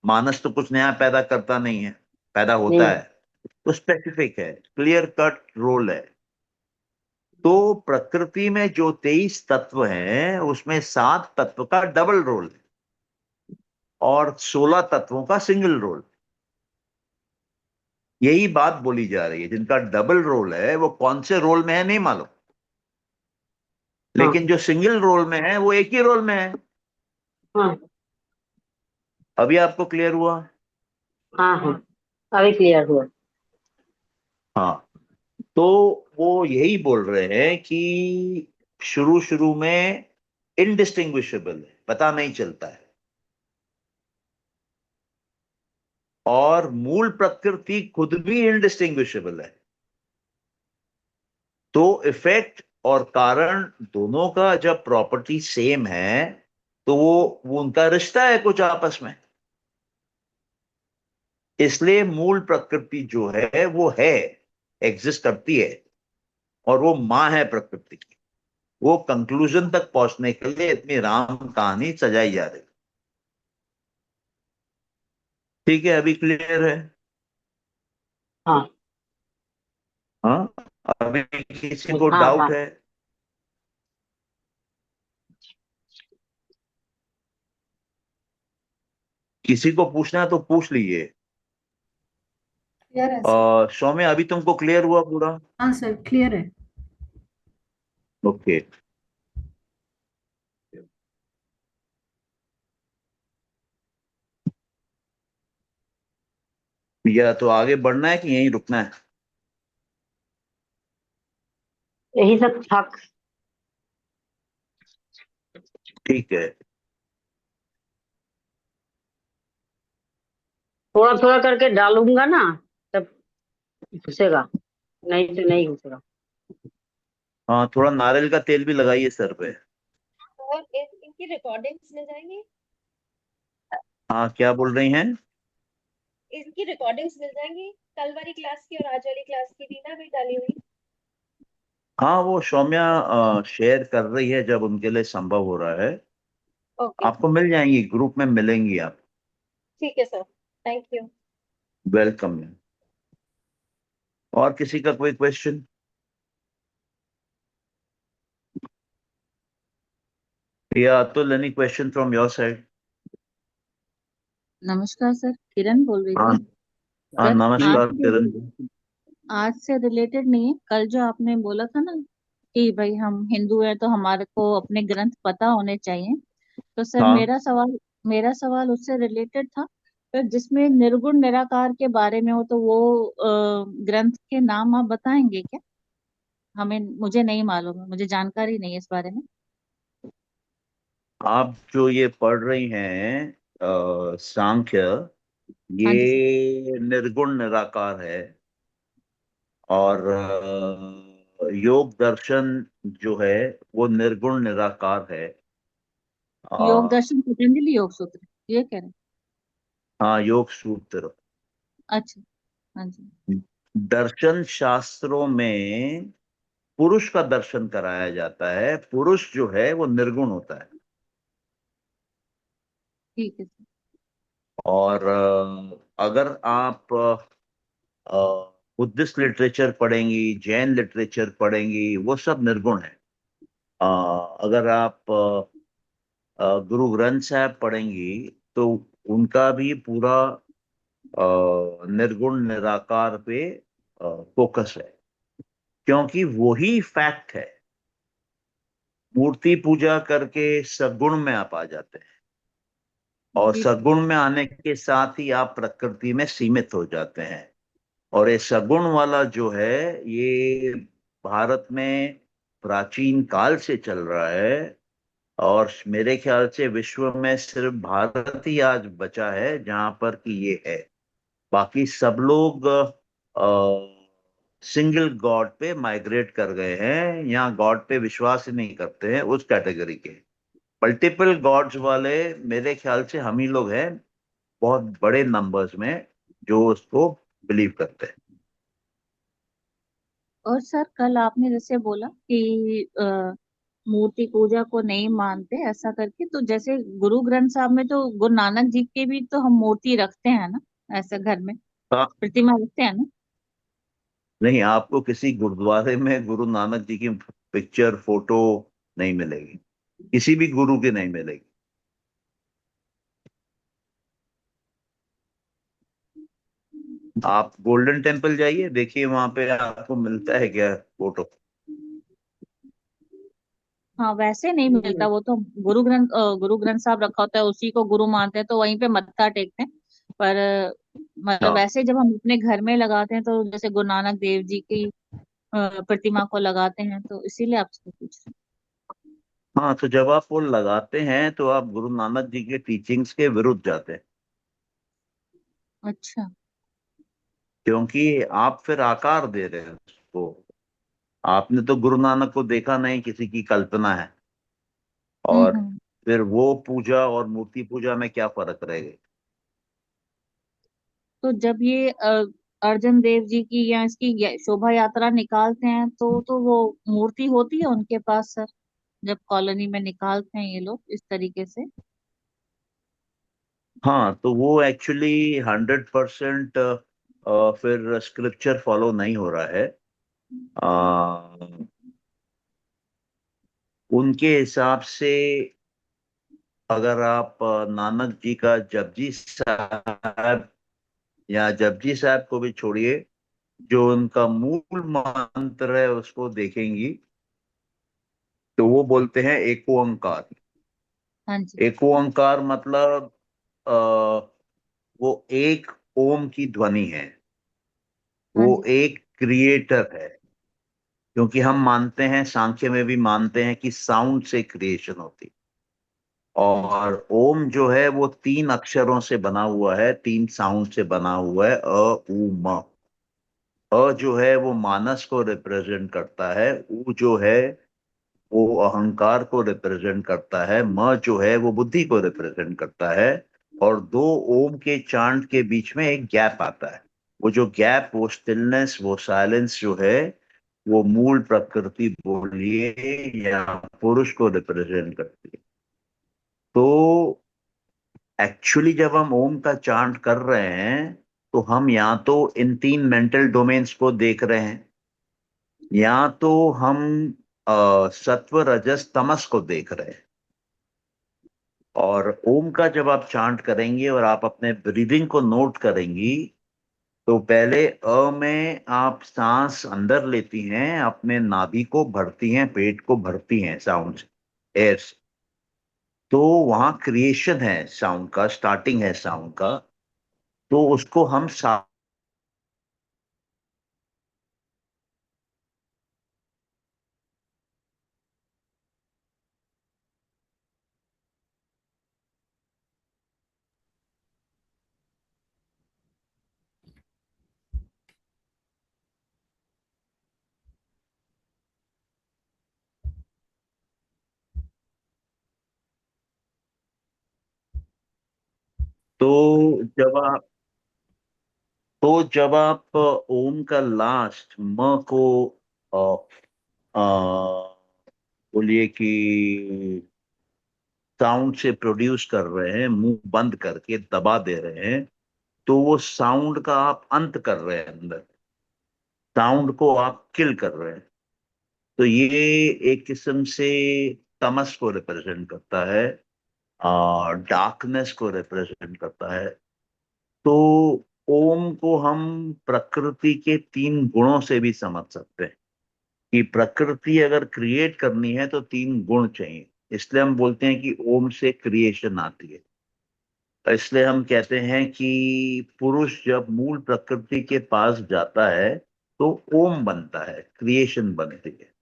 मानस तो कुछ नया पैदा करता नहीं है, पैदा होता नहीं। है। तो स्पेसिफिक है, क्लियर कट रोल है। तो प्रकृति में जो 23 तत्व हैं उसमें 7 तत्व का डबल रोल है और 16 तत्वों का सिंगल रोल। यही बात बोली जा रही है। जिनका डबल रोल है वो कौन से रोल में है नहीं मालूम, हाँ। लेकिन जो सिंगल रोल में है वो एक ही रोल में है। हाँ। अभी आपको क्लियर हुआ? हाँ। हाँ। अभी क्लियर हुआ। हाँ, तो वो यही बोल रहे हैं कि शुरू शुरू में इनडिस्टिंग्विशेबल है, पता नहीं चलता है, और मूल प्रकृति खुद भी इनडिस्टिंग्विशेबल है। तो इफेक्ट और कारण दोनों का जब प्रॉपर्टी सेम है, तो वो उनका रिश्ता है कुछ आपस में। इसलिए मूल प्रकृति जो है वो है, एग्जिस्ट करती है, और वो माँ है प्रकृति की। वो कंक्लूजन तक पहुंचने के लिए इतनी राम कहानी सजाई जा रही। ठीक है, अभी क्लियर है? हाँ हाँ, अभी किसी को हाँ डाउट हाँ। है? किसी को पूछना है तो पूछ लीजिए। क्लियर है सर। सौम्य, अभी तुमको क्लियर हुआ पूरा? हाँ सर, क्लियर है। ओके। या तो आगे बढ़ना है कि यहीं रुकना है? यही सब था। ठीक है। थोड़ा थोड़ा करके डालूंगा ना, तब घुसेगा, नहीं तो नहीं घुसेगा। हाँ, थोड़ा नारियल का तेल भी लगाइए सर पे। और इनकी रिकॉर्डिंग्स मिल जाएंगी? हाँ, क्या बोल रही हैं? इनकी रिकॉर्डिंग्स मिल जाएंगी, कल वाली क्लास की और आज वाली क्लास की भी ना भी डाली हुई। हाँ, वो सौम्या शेयर कर रही है जब उनके लिए संभव हो रहा है। ओके, आपको मिल जाएंगी, ग्रुप में मिलेंगी आप। ठीक है सर, थैंक यू। वेलकम है। और किसी का कोई क्वेश्चन? या Atul, any question from your side? नमस्कार सर, किरण बोल रही हाँ। थी। हाँ, सर नमस्कार किरण जी। आज से रिलेटेड नहीं है, कल जो आपने बोला था ना कि भाई हम हिंदू हैं तो हमारे को अपने ग्रंथ पता होने चाहिए। तो सर हाँ, मेरा सवाल उससे रिलेटेड था। तो जिसमें निर्गुण निराकार के बारे में हो तो वो ग्रंथ के नाम आप बताएंगे क्या? मुझे नहीं मालूम है, मुझे जानकारी नहीं है इस बारे में। आप जो ये पढ़ रही हैं सांख्य, हाँ जी सर। ये निर्गुण निराकार है। और योग दर्शन जो है वो निर्गुण निराकार है। योग आ, दर्शन पतंजलि योग सूत्र, ये कह रहे हैं? हाँ, योग सूत्र। अच्छा। हाँ जी। दर्शन शास्त्रों में पुरुष का दर्शन कराया जाता है। पुरुष जो है वो निर्गुण होता है। ठीक है सर। और अगर आप बुद्धिस्ट लिटरेचर पढ़ेंगी, जैन लिटरेचर पढ़ेंगी, वो सब निर्गुण है। अ, अगर आप गुरु ग्रंथ साहब पढ़ेंगी, तो उनका भी पूरा निर्गुण निराकार पे फोकस है, क्योंकि वही फैक्ट है। मूर्ति पूजा करके सगुण में आप आ जाते हैं, और जी सगुण में आने के साथ ही आप प्रकृति में सीमित हो जाते हैं। और ये सगुण वाला जो है, ये भारत में प्राचीन काल से चल रहा है। और मेरे ख्याल से विश्व में सिर्फ भारत ही आज बचा है जहां पर कि ये है। बाकी सब लोग सिंगल गॉड पे माइग्रेट कर गए हैं, या गॉड पे विश्वास ही नहीं करते हैं उस कैटेगरी के। मल्टीपल गॉड्स वाले मेरे ख्याल से हम ही लोग हैं, बहुत बड़े नंबर्स में, जो उसको बिलीव करते हैं। और सर कल आपने जैसे बोला कि मूर्ति पूजा को नहीं मानते ऐसा करके, तो जैसे गुरु ग्रंथ साहब में तो गुरु नानक जी के भी तो हम मूर्ति रखते हैं ना, ऐसा घर में हाँ, प्रतिमा रखते हैं ना? नहीं, आपको किसी गुरुद्वारे में गुरु नानक जी की पिक्चर, फोटो नहीं मिलेगी। किसी भी गुरु की नहीं मिलेगी। आप गोल्डन टेम्पल जाइए, देखिए वहां पे आपको मिलता है क्या फोटो? हाँ वैसे नहीं मिलता, वो तो गुरु ग्रंथ साहब रखा होता है, उसी को गुरु मानते हैं तो वहीं पे मत्था टेकते हैं। पर मतलब हाँ ऐसे जब हम अपने घर में लगाते हैं तो जैसे गुरु नानक देव जी की प्रतिमा को लगाते हैं, तो इसीलिए आपसे पूछ रही हाँ, तो जब आप वो लगाते हैं तो आप गुरु नानक जी के टीचिंग्स के विरुद्ध जाते हैं, हूँ। अच्छा। क्योंकि आप फिर आकार दे रहे हैं उसको। आपने तो गुरु नानक को देखा नहीं, किसी की कल्पना है। और हम्म। फिर वो पूजा और मूर्ति पूजा में क्या फर्क रहेगा? तो जब ये अर्जन देव जी की या इसकी शोभा यात्रा निकालते हैं तो वो मूर्ति होती है उनके पास सर, जब कॉलोनी में निकालते हैं ये लोग इस तरीके से? हाँ, तो वो एक्चुअली 100% फिर स्क्रिप्चर फॉलो नहीं हो रहा है। उनके हिसाब से अगर आप नानक जी का जपजी साहब, या जपजी साहब को भी छोड़िए, जो उनका मूल मंत्र है उसको देखेंगी, तो वो बोलते हैं एक ओंकार। हाँ जी। एक ओंकार मतलब आ, वो एक ओम की ध्वनि है। हाँ वो जी। एक क्रिएटर है, क्योंकि हम मानते हैं, सांख्य में भी मानते हैं कि साउंड से क्रिएशन होती है। हाँ जी। और ओम जो है वो 3 अक्षरों से बना हुआ है, 3 साउंड से बना हुआ है, अ उ म। जो है वो मानस को रिप्रेजेंट करता है, उ जो है वो अहंकार को रिप्रेजेंट करता है, म जो है वो बुद्धि को रिप्रेजेंट करता है। और 2 ओम के चांट के बीच में एक गैप आता है। वो जो गैप, वो स्टिलनेस, वो साइलेंस जो है, वो मूल प्रकृति बोलिए या पुरुष को रिप्रेजेंट करती है। तो एक्चुअली जब हम ओम का चांट कर रहे हैं, तो हम या तो इन 3 मेंटल डोमेन्स को देख रहे हैं, या तो हम सत्व रजस तमस को देख रहे हैं। और ओम का जब आप चांट करेंगे और आप अपने ब्रीदिंग को नोट करेंगी, तो पहले में आप सांस अंदर लेती हैं, अपने नाभि को भरती हैं, पेट को भरती हैं साउंड से, एयर से। तो वहां क्रिएशन है साउंड का, स्टार्टिंग है साउंड का। तो उसको हम तो जब आप ओम का लास्ट म को अ, अ, बोलिए कि साउंड से प्रोड्यूस कर रहे हैं, मुंह बंद करके दबा दे रहे हैं, तो वो साउंड का आप अंत कर रहे हैं, अंदर साउंड को आप किल कर रहे हैं। तो ये एक किस्म से तमस को रिप्रेजेंट करता है, डार्कनेस को रिप्रेजेंट करता है। तो ओम को हम प्रकृति के 3 गुणों से भी समझ सकते हैं, कि प्रकृति अगर क्रिएट करनी है तो 3 गुण चाहिए। इसलिए हम बोलते हैं कि ओम से क्रिएशन आती है। तो इसलिए हम कहते हैं कि पुरुष जब मूल प्रकृति के पास जाता है तो ओम बनता है, क्रिएशन बनती है।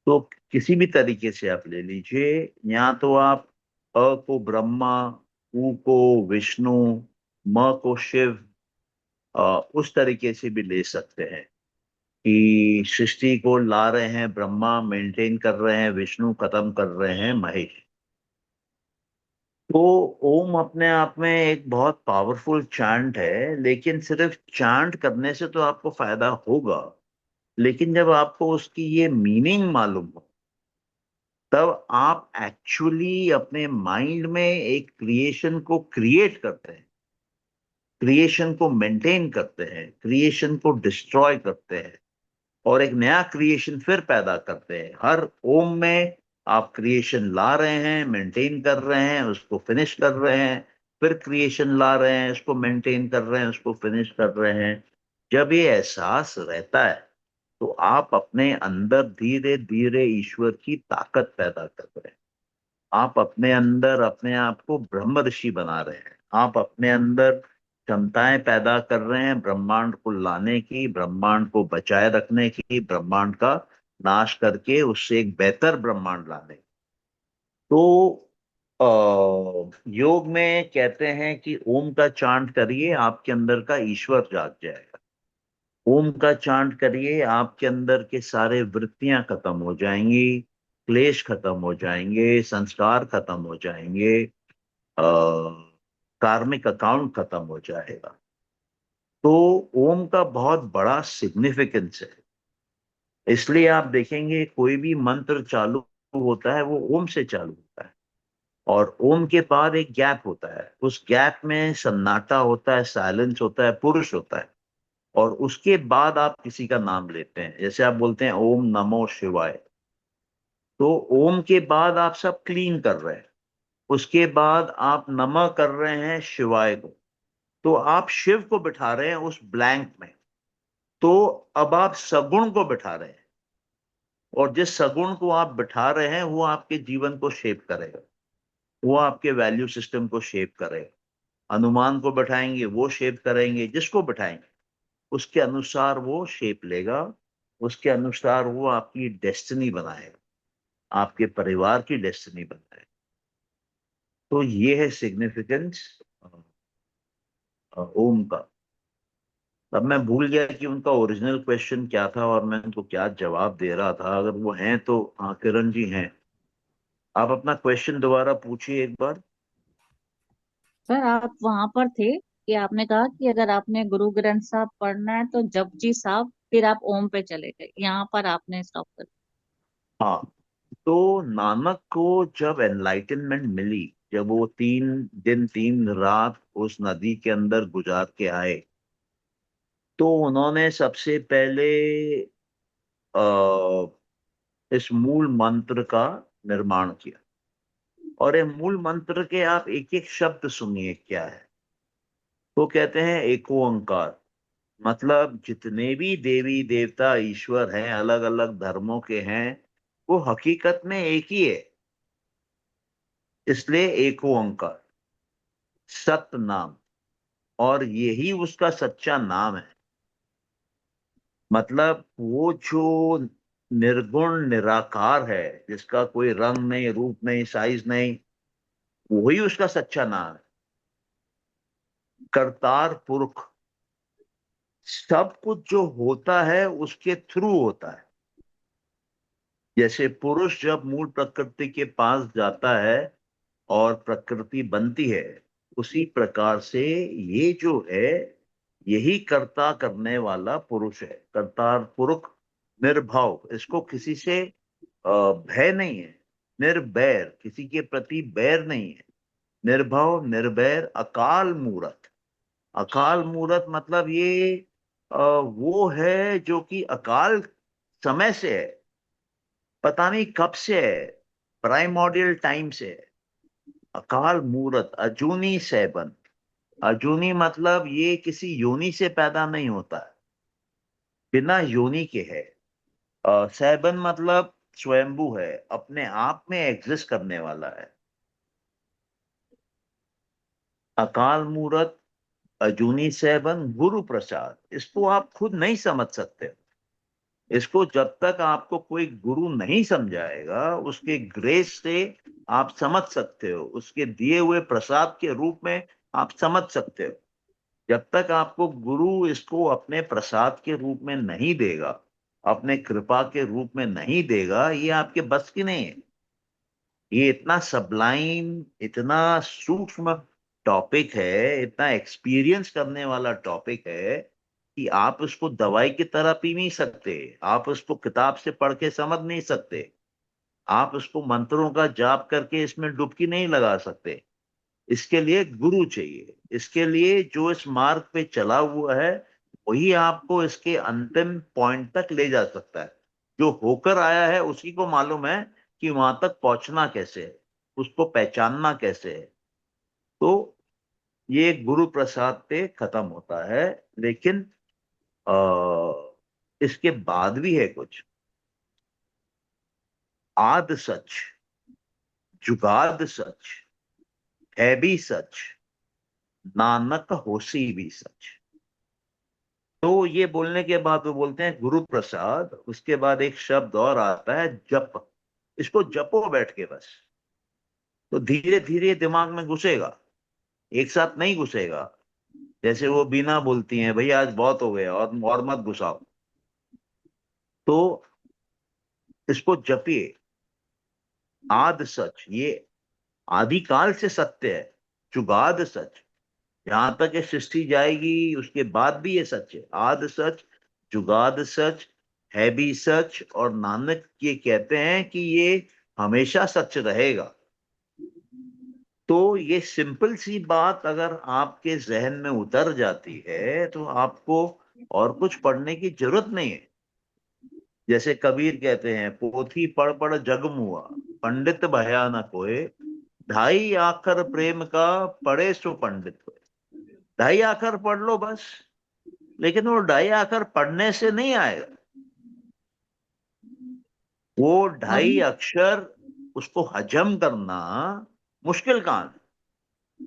तो किसी भी तरीके से आप ले लीजिए, या तो आप को ब्रह्मा, उ को विष्णु, म को शिव, उस तरीके से भी ले सकते हैं, कि सृष्टि को ला रहे हैं ब्रह्मा, मेंटेन कर रहे हैं विष्णु, खत्म कर रहे हैं महेश। तो ओम अपने आप में एक बहुत पावरफुल चांट है, लेकिन सिर्फ चांट करने से तो आपको फायदा होगा, लेकिन जब आपको उसकी ये मीनिंग मालूम हो, तब आप एक्चुअली अपने माइंड में एक क्रिएशन को क्रिएट करते हैं, क्रिएशन को मेंटेन करते हैं, क्रिएशन को डिस्ट्रॉय करते हैं, और एक नया क्रिएशन फिर पैदा करते हैं। हर ओम में आप क्रिएशन ला रहे हैं, मेंटेन कर रहे हैं, उसको फिनिश कर रहे हैं, फिर क्रिएशन ला रहे हैं, उसको मेंटेन कर रहे हैं, उसको फिनिश कर रहे हैं। जब ये एहसास रहता है, तो आप अपने अंदर धीरे धीरे ईश्वर की ताकत पैदा कर रहे हैं। आप अपने अंदर अपने आप को ब्रह्म ऋषि बना रहे हैं। आप अपने अंदर क्षमताएं पैदा कर रहे हैं ब्रह्मांड को लाने की, ब्रह्मांड को बचाए रखने की, ब्रह्मांड का नाश करके उससे एक बेहतर ब्रह्मांड लाने की। तो योग में कहते हैं कि ओम का चांट करिए, आपके अंदर का ईश्वर जाग जाएगा। ओम का चांट करिए, आपके अंदर के सारे वृत्तियां खत्म हो जाएंगी, क्लेश खत्म हो जाएंगे, संस्कार खत्म हो जाएंगे, कार्मिक अकाउंट खत्म हो जाएगा। तो ओम का बहुत बड़ा सिग्निफिकेंस है। इसलिए आप देखेंगे कोई भी मंत्र चालू होता है वो ओम से चालू होता है, और ओम के बाद एक गैप होता है, उस गैप में सन्नाटा होता है, साइलेंस होता है, पुरुष होता है, और उसके बाद आप किसी का नाम लेते हैं। जैसे आप बोलते हैं ओम नमो शिवाय, तो ओम के बाद आप सब क्लीन कर रहे हैं, उसके बाद आप नमः कर रहे हैं शिवाय को, तो आप शिव को बिठा रहे हैं उस ब्लैंक में। तो अब आप सगुण को बिठा रहे हैं, और जिस सगुण को आप बिठा रहे हैं वो आपके जीवन को शेप करेगा, वो आपके वैल्यू सिस्टम को शेप करेगा। अनुमान को बैठाएंगे वो शेप करेंगे, जिसको बैठाएंगे उसके अनुसार वो शेप लेगा, उसके अनुसार वो आपकी डेस्टिनी बनाएगा, आपके परिवार की डेस्टिनी बनाएगा। तो ये है सिग्निफिकेंस ओम का। अब मैं भूल गया कि उनका ओरिजिनल क्वेश्चन क्या था और मैं उनको क्या जवाब दे रहा था। अगर वो हैं तो, हाँ किरण जी हैं, आप अपना क्वेश्चन दोबारा पूछिए एक बार। सर आप वहां पर थे कि आपने कहा कि अगर आपने गुरु ग्रंथ साहब पढ़ना है तो जपजी साहब, फिर आप ओम पे चले गए, यहाँ पर आपने स्टॉप कर हाँ, तो नानक को जब एनलाइटनमेंट मिली, जब वो 3 दिन 3 रात उस नदी के अंदर गुजार के आए, तो उन्होंने सबसे पहले इस मूल मंत्र का निर्माण किया। और ये मूल मंत्र के आप एक एक शब्द सुनिए क्या है। तो कहते हैं एको ओंकार, मतलब जितने भी देवी देवता ईश्वर हैं, अलग अलग धर्मों के हैं, वो हकीकत में एक ही है, इसलिए एको ओंकार सत नाम, और यही उसका सच्चा नाम है। मतलब वो जो निर्गुण निराकार है, जिसका कोई रंग नहीं, रूप नहीं, साइज नहीं, वही उसका सच्चा नाम है। करतार पुरख, सब कुछ जो होता है उसके थ्रू होता है। जैसे पुरुष जब मूल प्रकृति के पास जाता है और प्रकृति बनती है, उसी प्रकार से ये जो है, यही कर्ता करने वाला पुरुष है। करतार पुरुष निर्भव, इसको किसी से भय नहीं है, निर्भय, किसी के प्रति बैर नहीं है, निर्भव निर्भय, अकाल मूरत। अकाल मूरत मतलब ये वो है जो कि अकाल समय से है, पता नहीं कब से है, प्राइमोडियल टाइम से है। अकाल मूरत, अजूनी सैबन। अजूनी मतलब ये किसी योनि से पैदा नहीं होता है, बिना योनि के है। सैबन मतलब स्वयंभू है, अपने आप में एग्जिस्ट करने वाला है। अकाल मूरत, अजूनी सैबन, गुरु प्रसाद, इसको आप खुद नहीं समझ सकते। इसको जब तक आपको कोई गुरु नहीं समझाएगा, उसके ग्रेस से आप समझ सकते हो, उसके दिए हुए प्रसाद के रूप में आप समझ सकते हो। जब तक आपको गुरु इसको अपने प्रसाद के रूप में नहीं देगा, अपने कृपा के रूप में नहीं देगा, ये आपके बस की नहीं है। ये इतना सबलाइम, इतना सूक्ष्म टॉपिक है, इतना एक्सपीरियंस करने वाला टॉपिक है कि आप उसको दवाई की तरह पी नहीं सकते, आप उसको किताब से पढ़ के समझ नहीं सकते, आप उसको मंत्रों का जाप करके इसमें डुबकी नहीं लगा सकते। इसके लिए गुरु चाहिए। इसके लिए जो इस मार्ग पे चला हुआ है, वही आपको इसके अंतिम पॉइंट तक ले जा सकता है। जो होकर आया है उसी को मालूम है कि वहां तक पहुंचना कैसे है, उसको पहचानना कैसे है। तो ये गुरु प्रसाद पे खत्म होता है। लेकिन इसके बाद भी है कुछ। आद सच, जुगाद सच, है भी सच, नानक होसी भी सच। तो ये बोलने के बाद वो बोलते हैं गुरु प्रसाद। उसके बाद एक शब्द और आता है जप। इसको जपो बैठ के बस, तो धीरे धीरे दिमाग में घुसेगा, एक साथ नहीं घुसेगा। जैसे वो बीना बोलती हैं, भाई आज बहुत हो गया और मत घुसाओ। तो इसको जपिए। आद सच, ये आदिकाल से सत्य है। जुगाद सच, जहां तक ये सृष्टि जाएगी उसके बाद भी ये सच है। आद सच, जुगाद सच, है भी सच, और नानक ये कहते हैं कि ये हमेशा सच रहेगा। तो ये सिंपल सी बात अगर आपके जहन में उतर जाती है तो आपको और कुछ पढ़ने की जरूरत नहीं है। जैसे कबीर कहते हैं, पोथी पढ़ पढ़ जग मुआ, पंडित भया न कोय, ढाई आखर प्रेम का पढ़े सो पंडित हुए। ढाई आखर पढ़ लो बस, लेकिन वो ढाई आखर पढ़ने से नहीं आएगा। वो ढाई अभी अक्षर, उसको हजम करना मुश्किल काम है।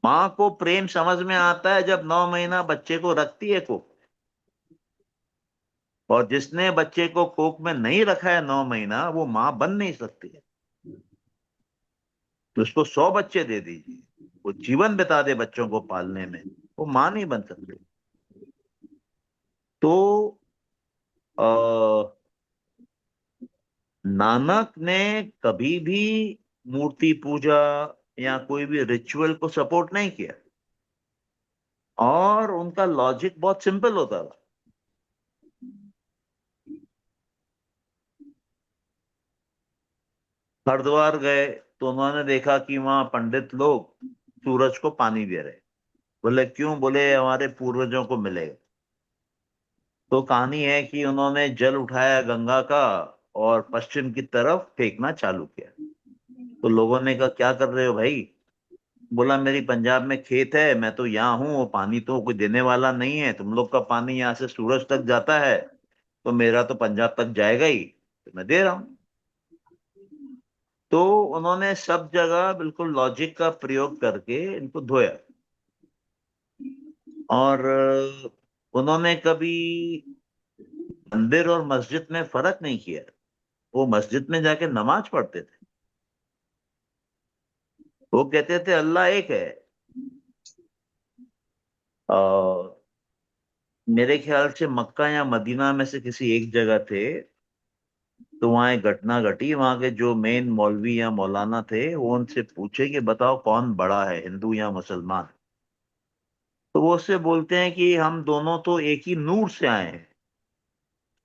माँ को प्रेम समझ में आता है जब 9 महीना बच्चे को रखती है कोख। और जिसने बच्चे को कोख में नहीं रखा है 9 महीना, वो माँ बन नहीं सकती है। तो उसको 100 बच्चे दे दीजिए, वो जीवन बिता दे बच्चों को पालने में, वो माँ नहीं बन सकती। तो आ, नानक ने कभी भी मूर्ति पूजा या कोई भी रिचुअल को सपोर्ट नहीं किया, और उनका लॉजिक बहुत सिंपल होता था। हरिद्वार गए तो उन्होंने देखा कि वहां पंडित लोग सूरज को पानी दे रहे। बोले क्यों? बोले हमारे पूर्वजों को मिलेगा। तो कहानी है कि उन्होंने जल उठाया गंगा का और पश्चिम की तरफ फेंकना चालू किया। तो लोगों ने कहा क्या कर रहे हो भाई? बोला मेरी पंजाब में खेत है, मैं तो यहाँ हूँ, वो पानी तो कोई देने वाला नहीं है। तुम लोग का पानी यहाँ से सूरज तक जाता है, तो मेरा तो पंजाब तक जाएगा ही, तो मैं दे रहा हूँ। तो उन्होंने सब जगह बिल्कुल लॉजिक का प्रयोग करके इनको धोया। और उन्होंने कभी मंदिर और मस्जिद में फर्क नहीं किया। वो मस्जिद में जाके नमाज पढ़ते थे। वो कहते थे अल्लाह एक है। और मेरे ख्याल से मक्का या मदीना में से किसी एक जगह थे, तो वहां एक घटना घटी। वहां के जो मेन मौलवी या मौलाना थे, वो उनसे पूछे कि बताओ कौन बड़ा है, हिंदू या मुसलमान? तो वो उससे बोलते हैं कि हम दोनों तो एक ही नूर से आए हैं।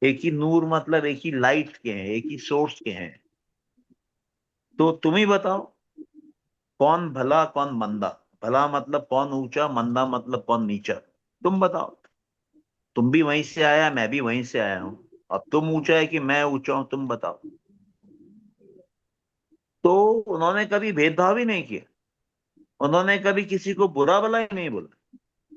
एक ही नूर मतलब एक ही लाइट के हैं, एक ही सोर्स के हैं। तो तुम ही बताओ कौन भला कौन मंदा। भला मतलब कौन ऊंचा, मंदा मतलब कौन नीचा। तुम बताओ। तुम भी वहीं से आया, मैं भी वहीं से आया हूं। अब तुम ऊंचा है कि मैं ऊंचा हूं, तुम बताओ। तो उन्होंने कभी भेदभाव ही नहीं किया। उन्होंने कभी किसी को बुरा भला ही नहीं बोला।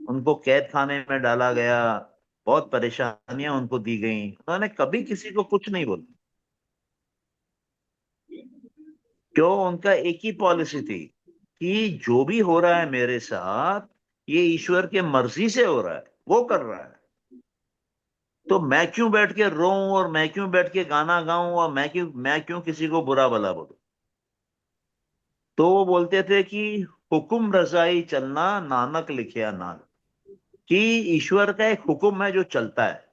उनको कैद खाने में डाला गया, बहुत परेशानियां उनको दी गई, उन्होंने कभी किसी को कुछ नहीं बोला। क्यों? उनका एक ही पॉलिसी थी कि जो भी हो रहा है मेरे साथ, ये ईश्वर के मर्जी से हो रहा है, वो कर रहा है। तो मैं क्यों बैठ के रोऊं, और मैं क्यों बैठ के गाना गाऊं, और मैं क्यों किसी को बुरा भला बोलूं? तो वो बोलते थे कि हुक्म रजाई चलना, नानक लिखिया नानक। कि ईश्वर का एक हुक्म है जो चलता है,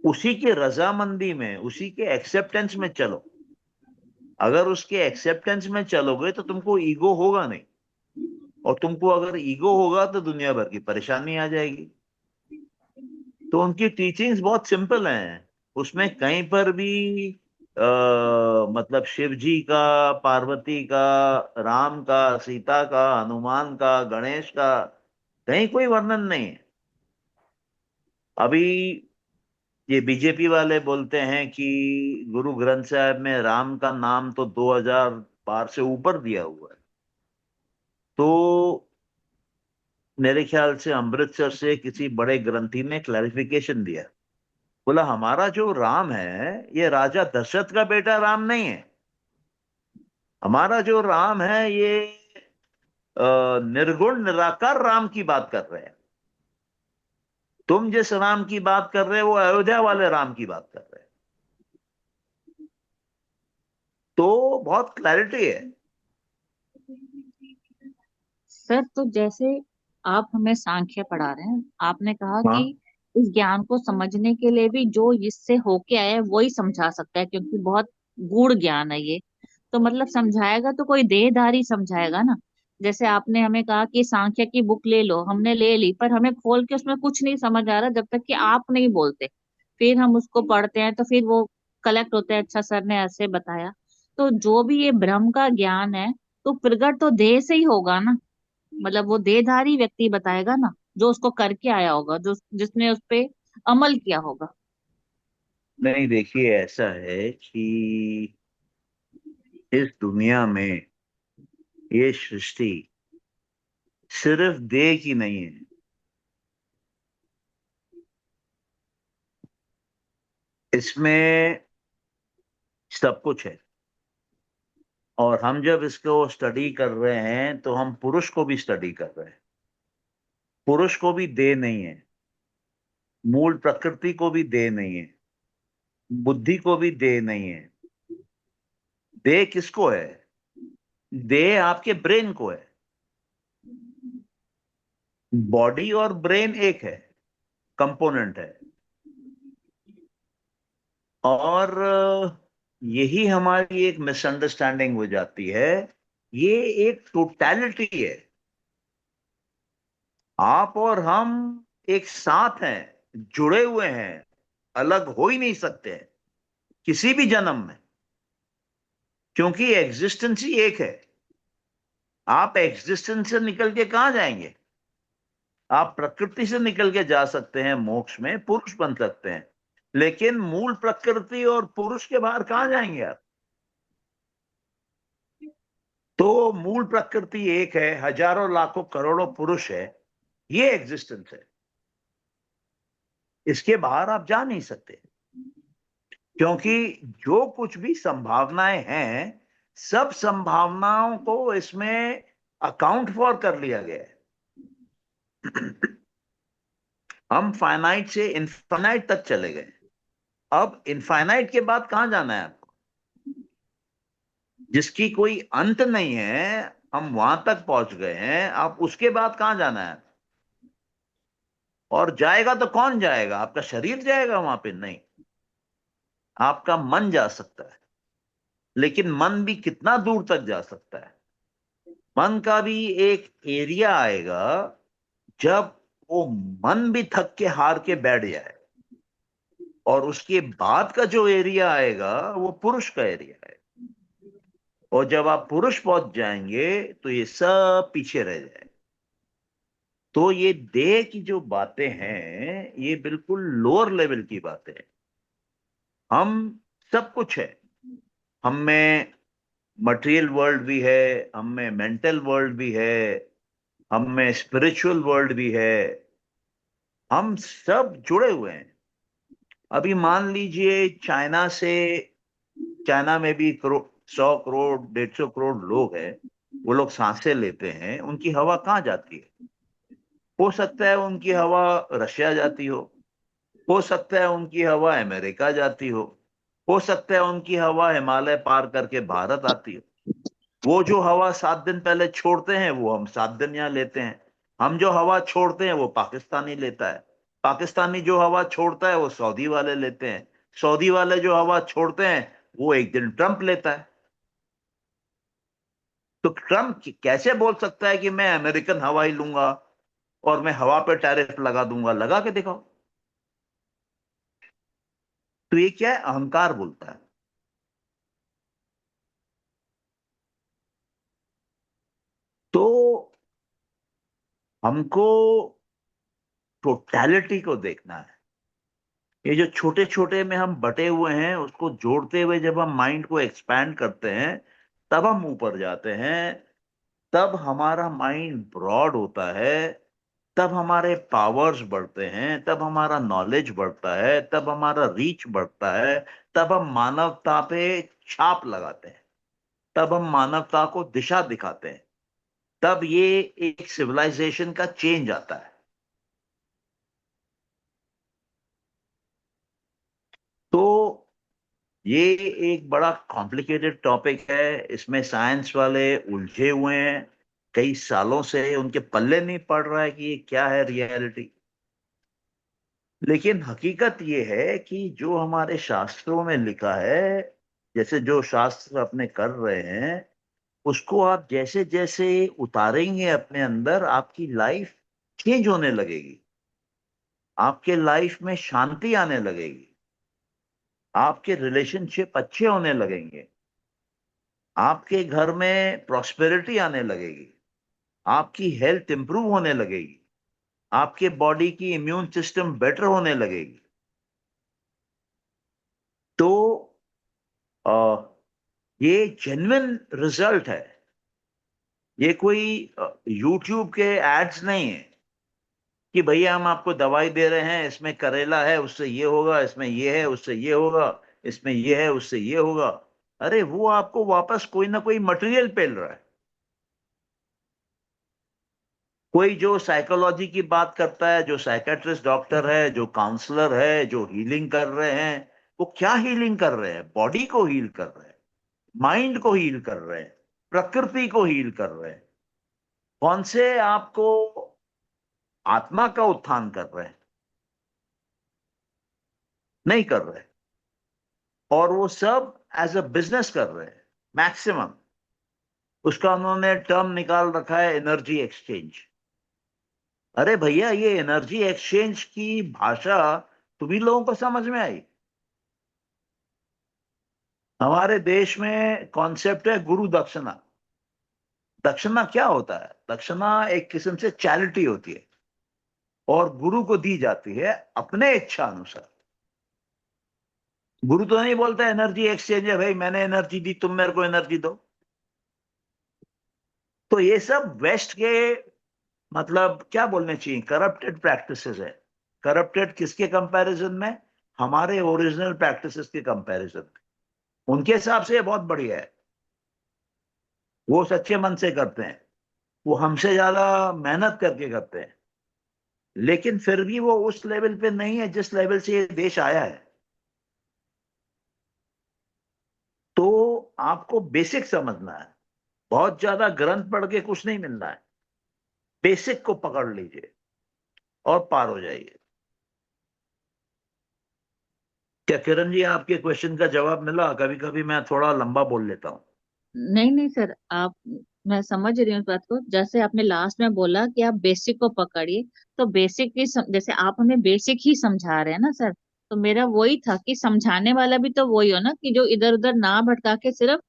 उसी की रजामंदी में, उसी के एक्सेप्टेंस में चलो। अगर उसके एक्सेप्टेंस में चलोगे तो तुमको ईगो होगा नहीं। और तुमको अगर ईगो होगा तो दुनिया भर की परेशानी आ जाएगी। तो उनकी टीचिंग्स बहुत सिंपल हैं। उसमें कहीं पर भी आ, मतलब शिव जी का, पार्वती का, राम का, सीता का, हनुमान का, गणेश का कहीं कोई वर्णन नहीं है। अभी ये बीजेपी वाले बोलते हैं कि गुरु ग्रंथ साहब में राम का नाम तो 2000 बार से ऊपर दिया हुआ है। तो मेरे ख्याल से अमृतसर से किसी बड़े ग्रंथी ने क्लैरिफिकेशन दिया। बोला हमारा जो राम है, ये राजा दशरथ का बेटा राम नहीं है। हमारा जो राम है, ये निर्गुण निराकार राम की बात कर रहे हैं। तुम जिस राम की बात कर रहे हो वो अयोध्या वाले राम की बात कर रहे हैं। तो बहुत क्लैरिटी है। सर तो जैसे आप हमें सांख्य पढ़ा रहे हैं, आपने कहा हाँ, कि इस ज्ञान को समझने के लिए भी जो इससे होके आया है वही समझा सकता है, क्योंकि बहुत गूढ़ ज्ञान है ये। तो मतलब समझाएगा तो कोई देहधारी समझाएगा ना। जैसे आपने हमें कहा कि सांख्य की बुक ले लो, हमने ले ली, पर हमें खोल के उसमें कुछ नहीं समझ आ रहा जब तक कि आप नहीं बोलते। फिर हम उसको पढ़ते हैं तो फिर वो कलेक्ट होता है, अच्छा सर ने ऐसे बताया। तो जो भी ये ब्रह्म का ज्ञान है, तो प्रगट तो देह से ही होगा ना। मतलब वो देहधारी व्यक्ति बताएगा ना, जो उसको करके आया होगा, जो जिसने उस पे अमल किया होगा। नहीं देखिए, ऐसा है कि इस दुनिया में ये सृष्टि सिर्फ देह की नहीं है, इसमें सब कुछ है। और हम जब इसको स्टडी कर रहे हैं तो हम पुरुष को भी स्टडी कर रहे हैं। पुरुष को भी देह नहीं है, मूल प्रकृति को भी देह नहीं है, बुद्धि को भी देह नहीं है। देह किसको है? देह आपके ब्रेन को है। बॉडी और ब्रेन एक है, कंपोनेंट है। और यही हमारी एक मिसअंडरस्टैंडिंग हो जाती है। ये एक टोटैलिटी है। आप और हम एक साथ हैं, जुड़े हुए हैं, अलग हो ही नहीं सकते हैं किसी भी जन्म में, क्योंकि एग्जिस्टेंस ही एक है। आप एग्जिस्टेंस से निकल के कहां जाएंगे? आप प्रकृति से निकल के जा सकते हैं, मोक्ष में पुरुष बन सकते हैं, लेकिन मूल प्रकृति और पुरुष के बाहर कहां जाएंगे आप? तो मूल प्रकृति एक है, हजारों लाखों करोड़ों पुरुष है, ये एग्जिस्टेंस है। इसके बाहर आप जा नहीं सकते, क्योंकि जो कुछ भी संभावनाएं हैं, सब संभावनाओं को इसमें अकाउंट फॉर कर लिया गया है। हम फाइनाइट से इनफाइनाइट तक चले गए। अब इनफाइनाइट के बाद कहां जाना है आपको? जिसकी कोई अंत नहीं है, हम वहां तक पहुंच गए हैं। अब उसके बाद कहां जाना है? और जाएगा तो कौन जाएगा? आपका शरीर जाएगा वहां पे? नहीं, आपका मन जा सकता है। लेकिन मन भी कितना दूर तक जा सकता है? मन का भी एक एरिया आएगा जब वो मन भी थक के हार के बैठ जाए, और उसके बाद का जो एरिया आएगा वो पुरुष का एरिया है। और जब आप पुरुष पहुंच जाएंगे तो ये सब पीछे रह जाए। तो ये देह की जो बातें हैं, ये बिल्कुल लोअर लेवल की बातें हैं। हम सब कुछ है। हम में मटेरियल वर्ल्ड भी है, हम में मेंटल वर्ल्ड भी है, हम में स्पिरिचुअल वर्ल्ड भी है। हम सब जुड़े हुए हैं। अभी मान लीजिए चाइना में भी 100 करोड़ 150 करोड़ लोग हैं। वो लोग सांसें लेते हैं, उनकी हवा कहाँ जाती है? हो सकता है उनकी हवा रशिया जाती हो सकता है उनकी हवा अमेरिका जाती हो सकता है उनकी हवा हिमालय पार करके भारत आती हो। वो जो हवा 7 दिन पहले छोड़ते हैं, वो हम 7 दिन यहाँ लेते हैं। हम जो हवा छोड़ते हैं वो पाकिस्तानी लेता है। पाकिस्तानी जो हवा छोड़ता है वो सऊदी वाले लेते हैं। सऊदी वाले जो हवा छोड़ते हैं वो एक दिन ट्रंप लेता है। तो ट्रंप कैसे बोल सकता है कि मैं अमेरिकन हवा ही लूंगा और मैं हवा पे टैरिफ लगा दूंगा? लगा के दिखाओ। तो ये क्या है? अहंकार बोलता है। तो हमको टोटैलिटी को देखना है। ये जो छोटे छोटे में हम बटे हुए हैं, उसको जोड़ते हुए जब हम माइंड को एक्सपैंड करते हैं, तब हम ऊपर जाते हैं। तब हमारा माइंड ब्रॉड होता है, तब हमारे पावर्स बढ़ते हैं, तब हमारा नॉलेज बढ़ता है, तब हमारा रीच बढ़ता है। तब हम मानवता पे छाप लगाते हैं, तब हम मानवता को दिशा दिखाते हैं। तब ये एक सिविलाइजेशन का चेंज आता है। तो ये एक बड़ा कॉम्प्लिकेटेड टॉपिक है, इसमें साइंस वाले उलझे हुए हैं कई सालों से, उनके पल्ले नहीं पड़ रहा है कि ये क्या है रियलिटी। लेकिन हकीकत ये है कि जो हमारे शास्त्रों में लिखा है, जैसे जो शास्त्र अपने कर रहे हैं, उसको आप जैसे जैसे उतारेंगे अपने अंदर, आपकी लाइफ चेंज होने लगेगी, आपके लाइफ में शांति आने लगेगी, आपके रिलेशनशिप अच्छे होने लगेंगे, आपके घर में प्रॉस्पेरिटी आने लगेगी, आपकी हेल्थ इंप्रूव होने लगेगी, आपके बॉडी की इम्यून सिस्टम बेटर होने लगेगी। तो अ, ये जेन्युइन रिजल्ट है, ये कोई यूट्यूब के एड्स नहीं है कि भैया हम आपको दवाई दे रहे हैं, इसमें करेला है उससे ये होगा, इसमें ये है उससे ये होगा, इसमें ये है उससे ये होगा। अरे वो आपको वापस कोई ना कोई मटेरियल पेल रहा है। कोई जो साइकोलॉजी की बात करता है, जो साइकेट्रिस्ट डॉक्टर है, जो काउंसलर है, जो हीलिंग कर रहे हैं, वो क्या हीलिंग कर रहे हैं? बॉडी को हील कर रहे हैं, माइंड को हील कर रहे हैं, प्रकृति को हील कर रहे हैं। कौन से आपको आत्मा का उत्थान कर रहे हैं? नहीं कर रहे। और वो सब एज अ बिजनेस कर रहे हैं मैक्सिमम। उसका उन्होंने टर्म निकाल रखा है एनर्जी एक्सचेंज। अरे भैया, ये एनर्जी एक्सचेंज की भाषा तुम्ही लोगों को समझ में आई? हमारे देश में कॉन्सेप्ट है गुरु दक्षिणा। दक्षिणा क्या होता है? दक्षिणा एक किस्म से चैरिटी होती है और गुरु को दी जाती है अपने इच्छा अनुसार। गुरु तो नहीं बोलता एनर्जी एक्सचेंज है, भाई मैंने एनर्जी दी, तुम मेरे को एनर्जी दो। तो ये सब वेस्ट के, मतलब क्या बोलने चाहिए, करप्टेड प्रैक्टिसेस है। करप्टेड किसके कंपैरिजन में? हमारे ओरिजिनल प्रैक्टिसेस के कंपैरिजन में। उनके हिसाब से ये बहुत बढ़िया है, वो सच्चे मन से करते हैं, वो हमसे ज्यादा मेहनत करके करते हैं। लेकिन फिर भी वो उस लेवल पे नहीं है जिस लेवल से ये देश आया है। तो आपको बेसिक समझना है, बहुत ज्यादा ग्रंथ पढ़ के कुछ नहीं मिलना है। बेसिक को पकड़ लीजिए और पार हो जाइए। क्या किरण जी, आपके क्वेश्चन का जवाब मिला? कभी कभी मैं थोड़ा लंबा बोल लेता हूँ। नहीं नहीं सर, आप, मैं समझ रही हूँ इस बात को। जैसे आपने लास्ट में बोला कि आप बेसिक को पकड़िए, तो बेसिक की जैसे आप हमें बेसिक ही समझा रहे हैं ना सर, तो मेरा वही था कि समझाने वाला भी तो वही हो ना, कि जो इधर उधर ना भटका के सिर्फ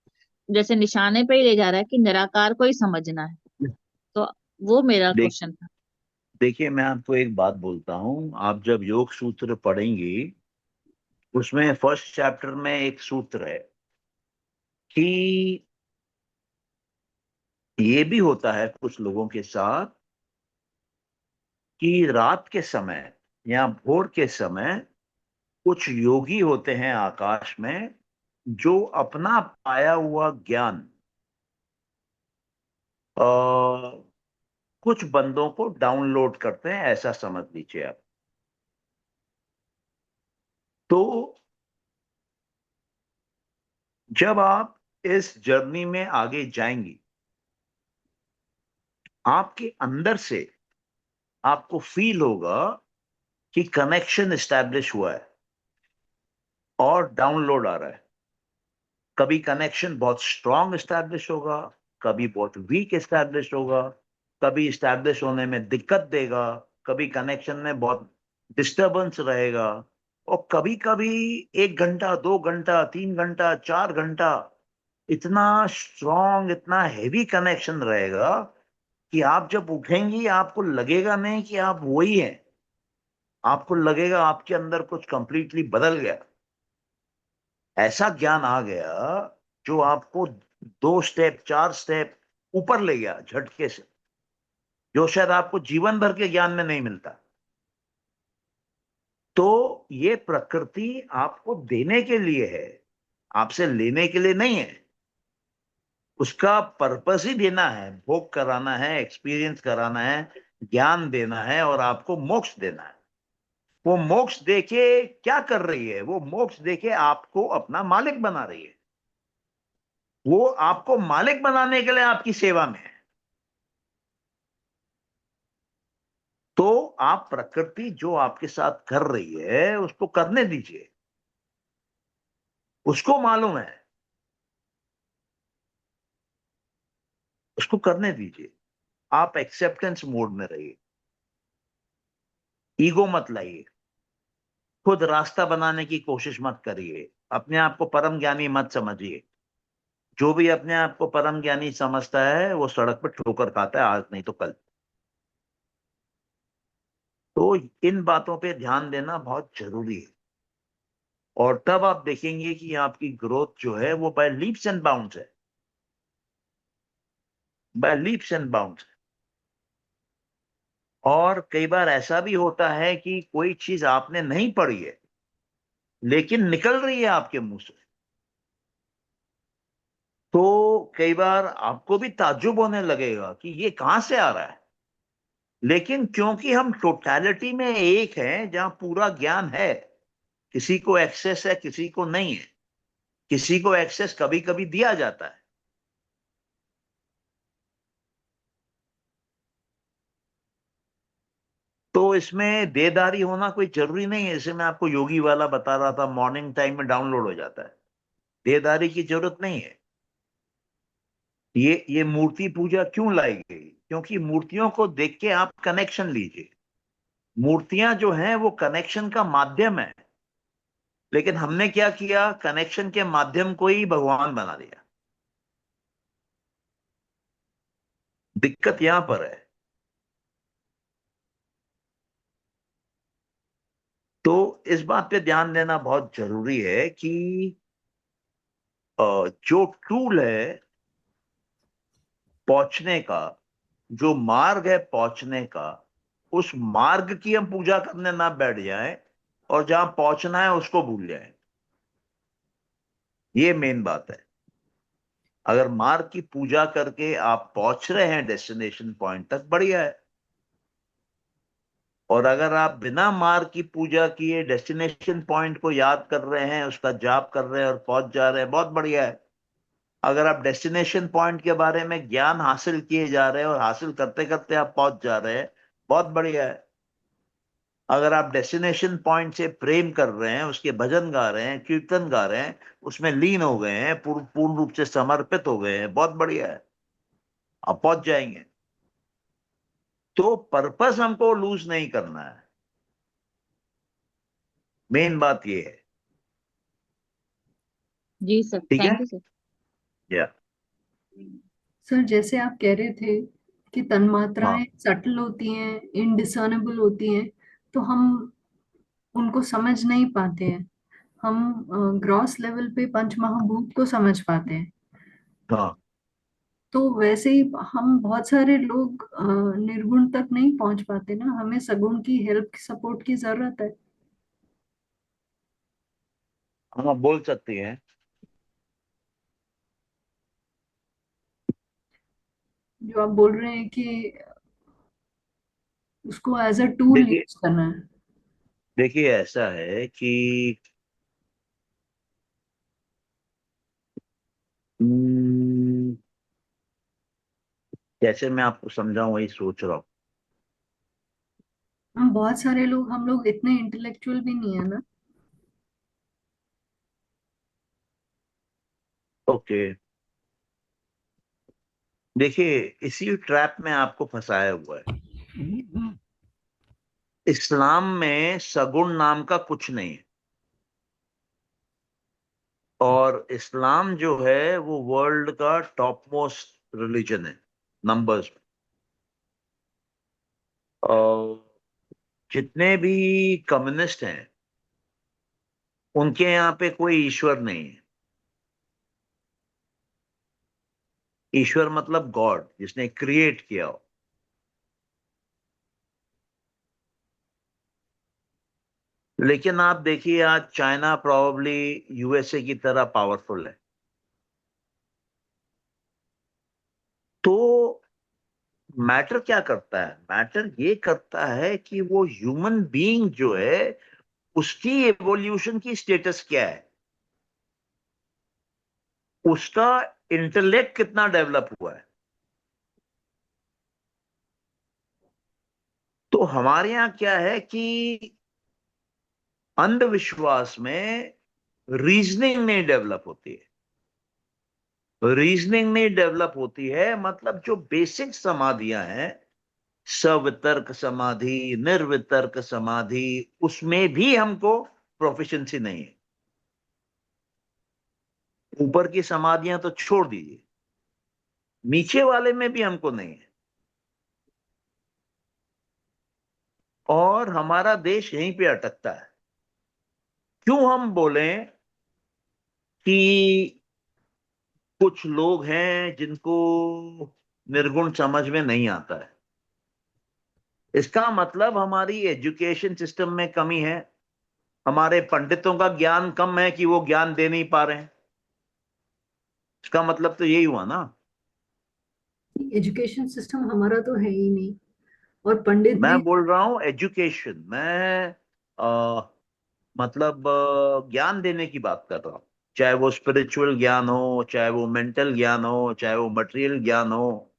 जैसे निशाने पे ही ले जा रहा है कि निराकार को ही समझना है। तो वो मेरा देख क्वेश्चन था। देखिए, मैं आपको एक बात बोलता हूँ। आप जब योग सूत्र पढ़ेंगी, उसमें फर्स्ट चैप्टर में एक सूत्र है कि ये भी होता है कुछ लोगों के साथ कि रात के समय या भोर के समय कुछ योगी होते हैं आकाश में, जो अपना पाया हुआ ज्ञान अ, कुछ बंदों को डाउनलोड करते हैं, ऐसा समझ लीजिए आप। तो जब आप इस जर्नी में आगे जाएंगी, आपके अंदर से आपको फील होगा कि कनेक्शन एस्टैब्लिश हुआ है और डाउनलोड आ रहा है। कभी कनेक्शन बहुत स्ट्रांग एस्टैब्लिश होगा, कभी बहुत वीक एस्टैब्लिश होगा, कभी एस्टैब्लिश होने में दिक्कत देगा, कभी कनेक्शन में बहुत डिस्टरबेंस रहेगा, और कभी कभी 1 घंटा, 2 घंटा, 3 घंटा, 4 घंटा इतना स्ट्रांग, इतना हेवी कनेक्शन रहेगा कि आप जब उठेंगी आपको लगेगा नहीं कि आप वही हैं। आपको लगेगा आपके अंदर कुछ कंप्लीटली बदल गया। ऐसा ज्ञान आ गया जो आपको 2 स्टेप, 4 स्टेप ऊपर ले गया झटके से, जो शायद आपको जीवन भर के ज्ञान में नहीं मिलता। तो ये प्रकृति आपको देने के लिए है, आपसे लेने के लिए नहीं है। उसका पर्पस ही देना है, भोग कराना है, एक्सपीरियंस कराना है, ज्ञान देना है और आपको मोक्ष देना है। वो मोक्ष देके क्या कर रही है? वो मोक्ष देके आपको अपना मालिक बना रही है। वो आपको मालिक बनाने के लिए आपकी सेवा में है। तो आप प्रकृति जो आपके साथ कर रही है उसको करने दीजिए, उसको मालूम है, उसको करने दीजिए। आप एक्सेप्टेंस मोड में रहिए, ईगो मत लाइए, खुद रास्ता बनाने की कोशिश मत करिए, अपने आप को परम ज्ञानी मत समझिए। जो भी अपने आप को परम ज्ञानी समझता है वो सड़क पर ठोकर खाता है, आज नहीं तो कल। तो इन बातों पे ध्यान देना बहुत जरूरी है, और तब आप देखेंगे कि आपकी ग्रोथ जो है वो बाय लीप्स एंड बाउंड्स है, बाय लीप्स एंड बाउंड्स। और कई बार ऐसा भी होता है कि कोई चीज आपने नहीं पढ़ी है लेकिन निकल रही है आपके मुंह से, तो कई बार आपको भी ताज्जुब होने लगेगा कि ये कहां से आ रहा है। लेकिन क्योंकि हम टोटैलिटी में एक हैं, जहां पूरा ज्ञान है, किसी को एक्सेस है किसी को नहीं है, किसी को एक्सेस कभी कभी दिया जाता है। तो इसमें देदारी होना कोई जरूरी नहीं है। जैसे मैं आपको योगी वाला बता रहा था, मॉर्निंग टाइम में डाउनलोड हो जाता है, देदारी की जरूरत नहीं है। ये मूर्ति पूजा क्यों लाई गई? क्योंकि मूर्तियों को देख के आप कनेक्शन लीजिए। मूर्तियां जो हैं वो कनेक्शन का माध्यम है, लेकिन हमने क्या किया, कनेक्शन के माध्यम को ही भगवान बना दिया। दिक्कत यहां पर है। तो इस बात पे ध्यान देना बहुत जरूरी है कि जो टूल है पहुंचने का, जो मार्ग है पहुंचने का, उस मार्ग की हम पूजा करने ना बैठ जाएं और जहां पहुंचना है उसको भूल जाएं। ये मेन बात है। अगर मार्ग की पूजा करके आप पहुंच रहे हैं डेस्टिनेशन पॉइंट तक, बढ़िया है। और अगर आप बिना मार्ग की पूजा किए डेस्टिनेशन पॉइंट को याद कर रहे हैं, उसका जाप कर रहे हैं और पहुंच जा रहे हैं, बहुत बढ़िया है। अगर आप डेस्टिनेशन पॉइंट के बारे में ज्ञान हासिल किए जा रहे हैं और हासिल करते करते आप पहुंच जा रहे हैं, बहुत बढ़िया है। अगर आप डेस्टिनेशन पॉइंट से प्रेम कर रहे हैं, उसके भजन गा रहे हैं, कीर्तन गा रहे हैं, उसमें लीन हो गए हैं, पूर्ण पूर्ण रूप से समर्पित हो गए हैं, बहुत बढ़िया है, आप पहुंच जाएंगे। तो पर्पस हमको लूज नहीं करना है, मेन बात ये है। जी सर, ठीक है। Thank you sir. या सर जैसे आप कह रहे थे कि तन्मात्राएं हाँ सटल होती हैं, इनडिसर्नेबल होती हैं, तो हम उनको समझ नहीं पाते हैं। हम ग्रॉस लेवल पे पंच महाभूत को समझ पाते हैं। हाँ तो वैसे ही हम बहुत सारे लोग निर्गुण तक नहीं पहुंच पाते ना, हमें सगुण की हेल्प सपोर्ट की जरूरत है। हाँ, बोल सकती हैं। जो आप बोल रहे हैं कि उसको एज अ टूल देखिए, यूज करना है। देखिए ऐसा है कि हम्म, जैसे मैं आपको समझाऊं वही सोच रहा हूँ। हम बहुत सारे लोग, हम लोग इतने इंटेलेक्चुअल भी नहीं है ना। ओके, देखिए इसी ट्रैप में आपको फंसाया हुआ है। इस्लाम में सगुण नाम का कुछ नहीं है, और इस्लाम जो है वो वर्ल्ड का टॉप मोस्ट रिलीजन है नंबर्स में। और जितने भी कम्युनिस्ट हैं उनके यहाँ पे कोई ईश्वर नहीं है। ईश्वर मतलब गॉड, जिसने क्रिएट किया हो। लेकिन आप देखिए आज चाइना प्रोबेबली यूएसए की तरह पावरफुल है। तो मैटर क्या करता है? मैटर ये करता है कि वो ह्यूमन बीइंग जो है उसकी एवोल्यूशन की स्टेटस क्या है, उसका इंटेलेक्ट कितना डेवलप हुआ है। तो हमारे यहाँ क्या है कि अंधविश्वास में रीजनिंग नहीं डेवलप होती है। रीजनिंग नहीं डेवलप होती है मतलब जो बेसिक समाधियां हैं, सवितर्क समाधि, निर्वितर्क समाधि, उसमें भी हमको प्रोफिशिएंसी नहीं है। ऊपर की समाधियां तो छोड़ दीजिए, नीचे वाले में भी हमको नहीं है। और हमारा देश यहीं पे अटकता है। क्यों हम बोलें कि कुछ लोग हैं जिनको निर्गुण समझ में नहीं आता है? इसका मतलब हमारी एजुकेशन सिस्टम में कमी है, हमारे पंडितों का ज्ञान कम है कि वो ज्ञान दे नहीं पा रहे हैं। इसका मतलब तो यही हुआ ना। एजुकेशन सिस्टम हमारा तो है ही नहीं, और पंडित मैं भी। बोल रहा हूं एजुकेशन, मैं मतलब ज्ञान देने की बात कर रहा हूं। चाहे वो स्पिरिचुअल ज्ञान हो, चाहे वो मेंटल ज्ञान हो, चाहे वो मटेरियल ज्ञान हो,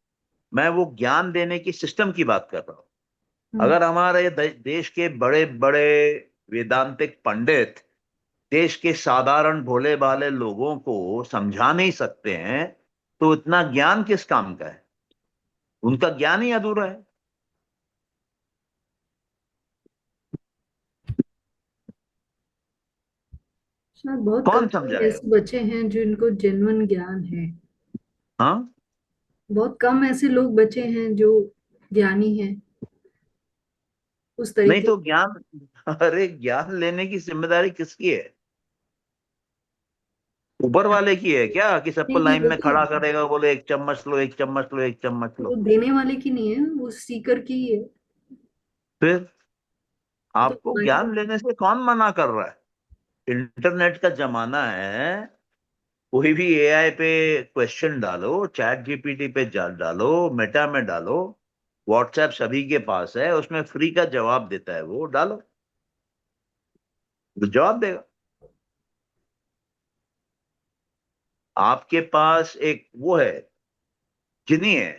मैं वो ज्ञान देने की सिस्टम की बात कर रहा हूं। हम्म, अगर हमारे देश के बड़े बड़े वेदांतिक पंडित देश के साधारण भोले भाले लोगों को समझा नहीं सकते हैं, तो इतना ज्ञान किस काम का है? उनका ज्ञान ही अधूरा है। शायद बहुत कम कौन लोग समझाएगा? ऐसे बचे हैं जिनको जेन्युइन ज्ञान है। हाँ, बहुत कम ऐसे लोग बचे हैं जो ज्ञानी हैं उस नहीं तरीके। तो ज्ञान, अरे ज्ञान लेने की जिम्मेदारी किसकी है? ऊपर वाले की है क्या कि सबको नहीं नहीं, लाइन वो में तो खड़ा करेगा, बोले एक चम्मच लो, एक चम्मच लो, एक चम्मच वो लो? देने वाले की नहीं है, वो सीकर की ही है। फिर वो तो आपको हमारी। ज्ञान लेने से कौन मना कर रहा है? इंटरनेट का जमाना है। कोई भी एआई पे क्वेश्चन डालो, चैट जीपीटी पे डालो, मेटा में डालो, व्हाट्सएप सभी के पास है, उसमें फ्री का जवाब देता है, वो डालो तो जवाब देगा। आपके पास एक वो है, जिनी है,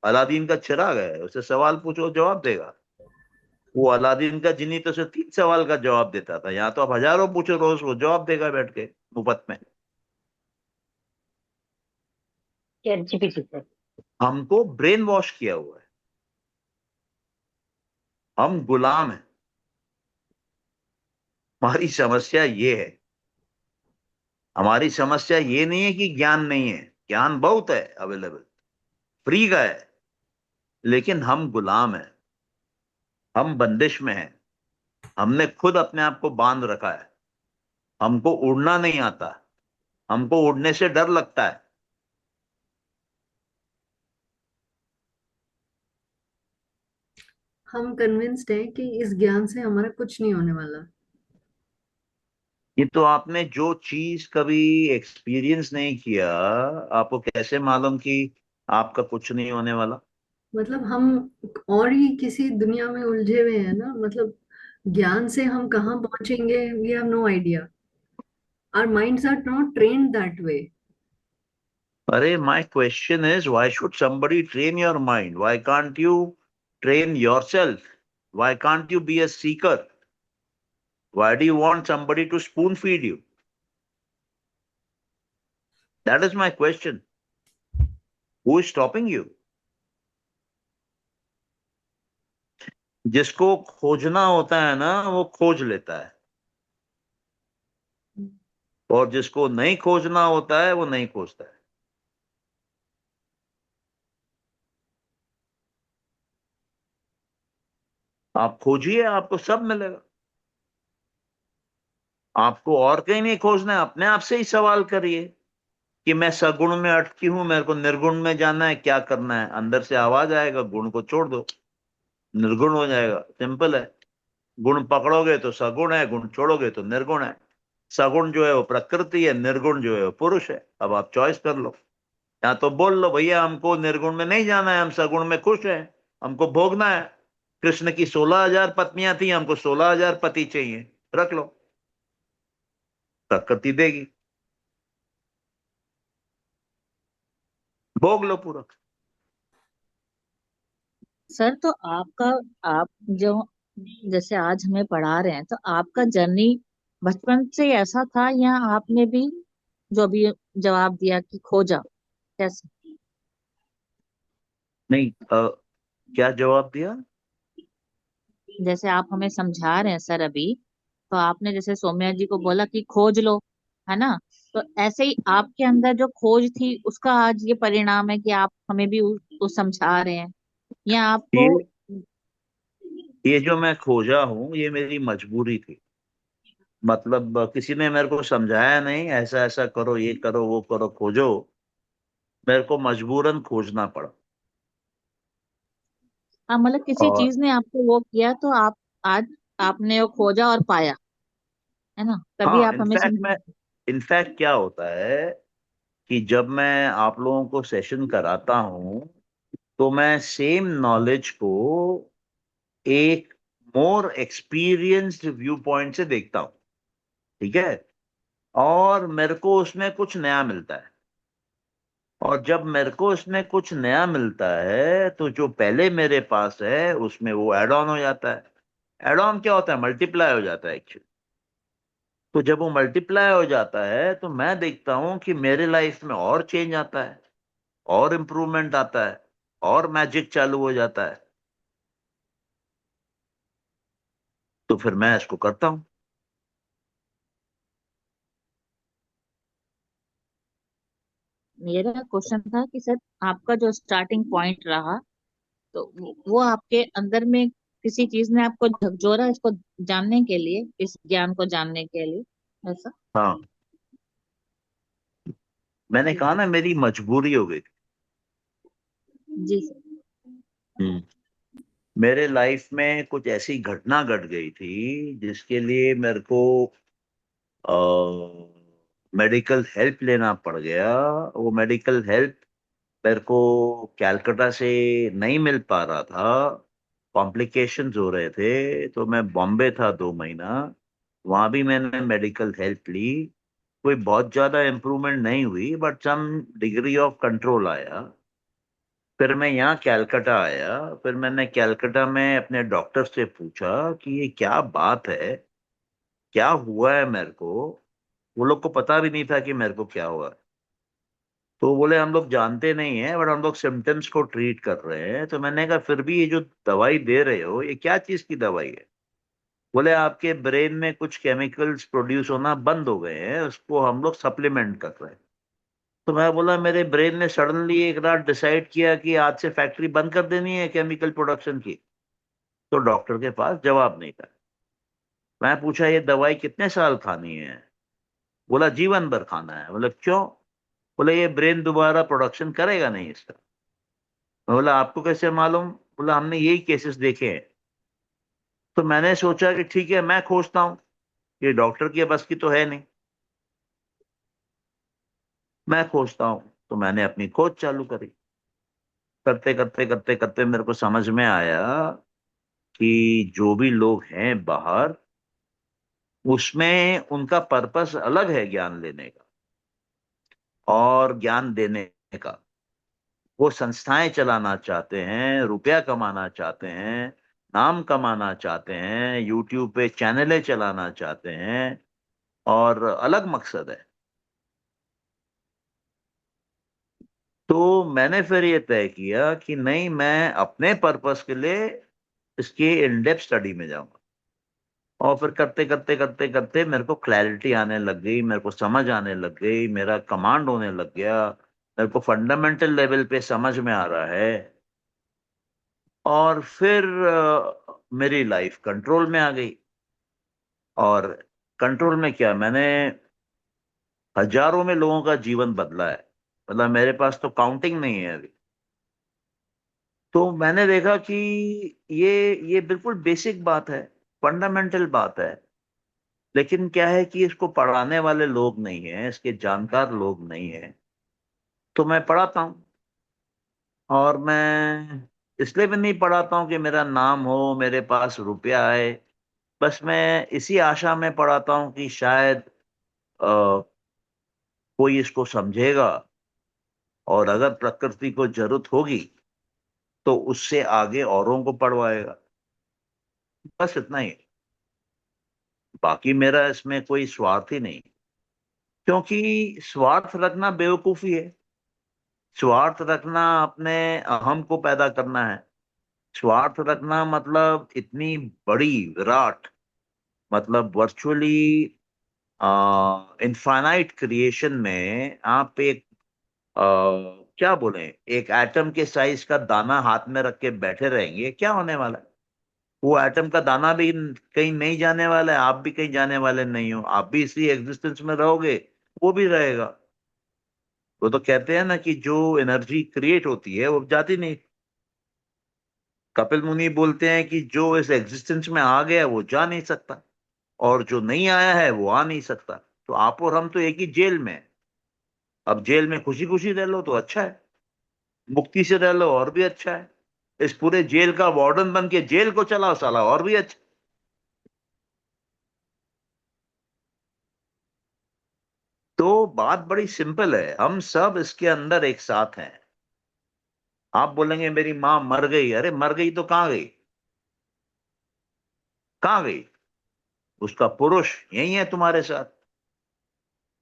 अलादीन का चिराग है, उसे सवाल पूछो जवाब देगा। वो अलादीन का जिनी तो सिर्फ 3 सवाल का जवाब देता था, यहाँ तो आप हजारों पूछो रोज, वो जवाब देगा बैठ के मुफ्त में। चैट जीपीटी से। हमको ब्रेन वॉश किया हुआ है, हम गुलाम हैं। हमारी समस्या ये है। हमारी समस्या ये नहीं है कि ज्ञान नहीं है, ज्ञान बहुत है अवेलेबल, फ्री का है, लेकिन हम गुलाम हैं, हम बंदिश में हैं। हमने खुद अपने आप को बांध रखा है। हमको उड़ना नहीं आता, हमको उड़ने से डर लगता है। हम कन्विंस्ड हैं कि इस ज्ञान से हमारा कुछ नहीं होने वाला। ये तो आपने जो चीज कभी एक्सपीरियंस नहीं किया, आपको कैसे मालूम कि आपका कुछ नहीं होने वाला? मतलब हम और ही किसी दुनिया में उलझे हुए हैं ना, मतलब ज्ञान से हम कहाँ पहुंचेंगे, we have no idea. Our minds are not trained that way. अरे my question is why should somebody train your mind? Why can't you train yourself? Why can't you be a seeker? Why do you want somebody to spoon feed you? That is my question. Who is stopping you? जिसको खोजना होता है ना, वो खोज लेता है, और जिसको नहीं खोजना होता है वो नहीं खोजता है। आप खोजिए, आपको सब मिलेगा। आपको और कहीं नहीं खोजना है, अपने आप से ही सवाल करिए कि मैं सगुण में अटकी हूं, मेरे को निर्गुण में जाना है, क्या करना है? अंदर से आवाज आएगा, गुण को छोड़ दो, निर्गुण हो जाएगा। सिंपल है। गुण पकड़ोगे तो सगुण है, गुण छोड़ोगे तो निर्गुण है। सगुण जो है वो प्रकृति है, निर्गुण जो है वो पुरुष है। अब आप चॉइस कर लो। या तो बोल लो भैया हमको निर्गुण में नहीं जाना है, हम सगुण में खुश हैं, हमको भोगना है। कृष्ण की 16,000 पत्नियां थी, हमको 16,000 पति चाहिए, रख लो, प्रकृति देगी, भोग लो पूरा। सर तो आपका, आप जो जैसे आज हमें पढ़ा रहे हैं, तो आपका जर्नी बचपन से ऐसा था या आपने भी जो अभी जवाब दिया कि खोजा, कैसे? नहीं, क्या जवाब दिया? जैसे आप हमें समझा रहे हैं सर अभी, तो आपने जैसे सौम्या जी को बोला कि खोज लो, है ना? तो ऐसे ही आपके अंदर जो खोज थी उसका आज ये परिणाम है कि आप हमें भी उस समझा रहे हैं, या आपको? ये ये जो मैं खोजा हूं, ये मेरी मजबूरी थी। मतलब किसी ने मेरे को समझाया नहीं, ऐसा ऐसा करो, ये करो, वो करो, खोजो। मेरे को मजबूरन खोजना पड़ा। हाँ, मतलब किसी और चीज ने आपको वो किया तो आप आज आपने वो खोजा और पाया, है ना? तभी हाँ, आप हमें समझ। इनफैक्ट क्या होता है कि जब मैं आप लोगों को सेशन कराता हूं, तो मैं सेम नॉलेज को एक मोर एक्सपीरियंस्ड व्यू पॉइंट से देखता हूं। ठीक है। और मेरे को उसमें कुछ नया मिलता है। और जब मेरे को उसमें कुछ नया मिलता है, तो जो पहले मेरे पास है उसमें वो एड ऑन हो जाता है। एड ऑन क्या होता है? मल्टीप्लाई हो जाता है एक्चुअली। तो जब वो मल्टीप्लाई हो जाता है, तो मैं देखता हूं कि मेरे लाइफ में और चेंज आता है, और इम्प्रूवमेंट आता है, और मैजिक चालू हो जाता है। तो फिर मैं इसको करता हूं। मेरा क्वेश्चन था कि सर आपका जो स्टार्टिंग पॉइंट रहा, तो वो आपके अंदर में किसी चीज ने आपको झकझोरा इसको जानने के लिए, इस ज्ञान को जानने के लिए, ऐसा? हाँ, मैंने जी कहा ना, मेरी मजबूरी हो गई। जी सर। हम्म। मेरे लाइफ में कुछ ऐसी घटना घट गई थी जिसके लिए मेरे को मेडिकल हेल्प लेना पड़ गया। वो मेडिकल हेल्प मेरे को कैलकाटा से नहीं मिल पा रहा था, कॉम्प्लिकेशंस हो रहे थे। तो मैं बॉम्बे था 2 महीना, वहां भी मैंने मेडिकल हेल्प ली। कोई बहुत ज्यादा इम्प्रूवमेंट नहीं हुई, but some degree of control आया। फिर मैं यहाँ कैलकाटा आया। फिर मैंने कैलकाटा में अपने डॉक्टर से पूछा कि ये क्या बात है, क्या हुआ है मेरे को। वो लोग को पता भी नहीं था कि मेरे को क्या हुआ है। तो बोले हम लोग जानते नहीं है, बट हम लोग सिम्टम्स को ट्रीट कर रहे हैं। तो मैंने कहा फिर भी ये जो दवाई दे रहे हो, ये क्या चीज की दवाई है? बोले आपके ब्रेन में कुछ केमिकल्स प्रोड्यूस होना बंद हो गए हैं, उसको हम लोग सप्लीमेंट कर रहे हैं। तो मैं बोला मेरे ब्रेन ने सडनली एक रात डिसाइड किया कि आज से फैक्ट्री बंद कर देनी है केमिकल प्रोडक्शन की। तो डॉक्टर के पास जवाब नहीं था। मैं पूछा ये दवाई कितने साल खानी है? बोला जीवन भर खाना है। बोला क्यों? बोले ये ब्रेन दोबारा प्रोडक्शन करेगा नहीं इसका। मैं बोला आपको कैसे मालूम? बोला हमने यही केसेस देखे हैं। तो मैंने सोचा कि ठीक है, मैं खोजता हूँ, ये डॉक्टर की बस की तो है नहीं, मैं खोजता हूँ। तो मैंने अपनी खोज चालू करी। करते करते करते करते मेरे को समझ में आया कि जो भी लोग हैं बाहर, उसमें उनका पर्पस अलग है ज्ञान लेने का और ज्ञान देने का। वो संस्थाएं चलाना चाहते हैं, रुपया कमाना चाहते हैं, नाम कमाना चाहते हैं, यूट्यूब पे चैनलें चलाना चाहते हैं, और अलग मकसद है। तो मैंने फिर ये तय किया कि नहीं, मैं अपने पर्पस के लिए इसकी इन डेप्थ स्टडी में जाऊंगा। और फिर करते करते करते करते मेरे को क्लैरिटी आने लग गई, मेरे को समझ आने लग गई, मेरा कमांड होने लग गया, मेरे को फंडामेंटल लेवल पे समझ में आ रहा है। और फिर मेरी लाइफ कंट्रोल में आ गई। और कंट्रोल में क्या, मैंने हजारों में लोगों का जीवन बदला है। मतलब मेरे पास तो काउंटिंग नहीं है अभी। तो मैंने देखा कि ये बिल्कुल बेसिक बात है, फंडामेंटल बात है। लेकिन क्या है कि इसको पढ़ाने वाले लोग नहीं है, इसके जानकार लोग नहीं है। तो मैं पढ़ाता हूँ। और मैं इसलिए भी नहीं पढ़ाता हूँ कि मेरा नाम हो, मेरे पास रुपया आए। बस मैं इसी आशा में पढ़ाता हूँ कि शायद कोई इसको समझेगा, और अगर प्रकृति को जरूरत होगी तो उससे आगे औरों को पढ़वाएगा। बस इतना ही। बाकी मेरा इसमें कोई स्वार्थ ही नहीं, क्योंकि स्वार्थ रखना बेवकूफी है। स्वार्थ रखना अपने अहम को पैदा करना है। स्वार्थ रखना मतलब इतनी बड़ी विराट, मतलब वर्चुअली इनफाइनाइट क्रिएशन में आप एक क्या बोले, एक एटम के साइज का दाना हाथ में रख के बैठे रहेंगे, क्या होने वाला है? वो एटम का दाना भी कहीं नहीं जाने वाला है, आप भी कहीं जाने वाले नहीं हो, आप भी इसी एग्जिस्टेंस में रहोगे, वो भी रहेगा। वो तो कहते हैं ना कि जो एनर्जी क्रिएट होती है वो जाती नहीं। कपिल मुनि बोलते हैं कि जो इस एग्जिस्टेंस में आ गया वो जा नहीं सकता, और जो नहीं आया है वो आ नहीं सकता। तो आप और हम तो एक ही जेल में हैं। अब जेल में खुशी खुशी रह लो तो अच्छा है, मुक्ति से रह लो और भी अच्छा है। इस पूरे जेल का वार्डन बन के जेल को चलाओ साला, और भी अच्छा। तो बात बड़ी सिंपल है, हम सब इसके अंदर एक साथ हैं। आप बोलेंगे मेरी मां मर गई, अरे मर गई तो कहां गई? कहां गई? उसका पुरुष यही है तुम्हारे साथ।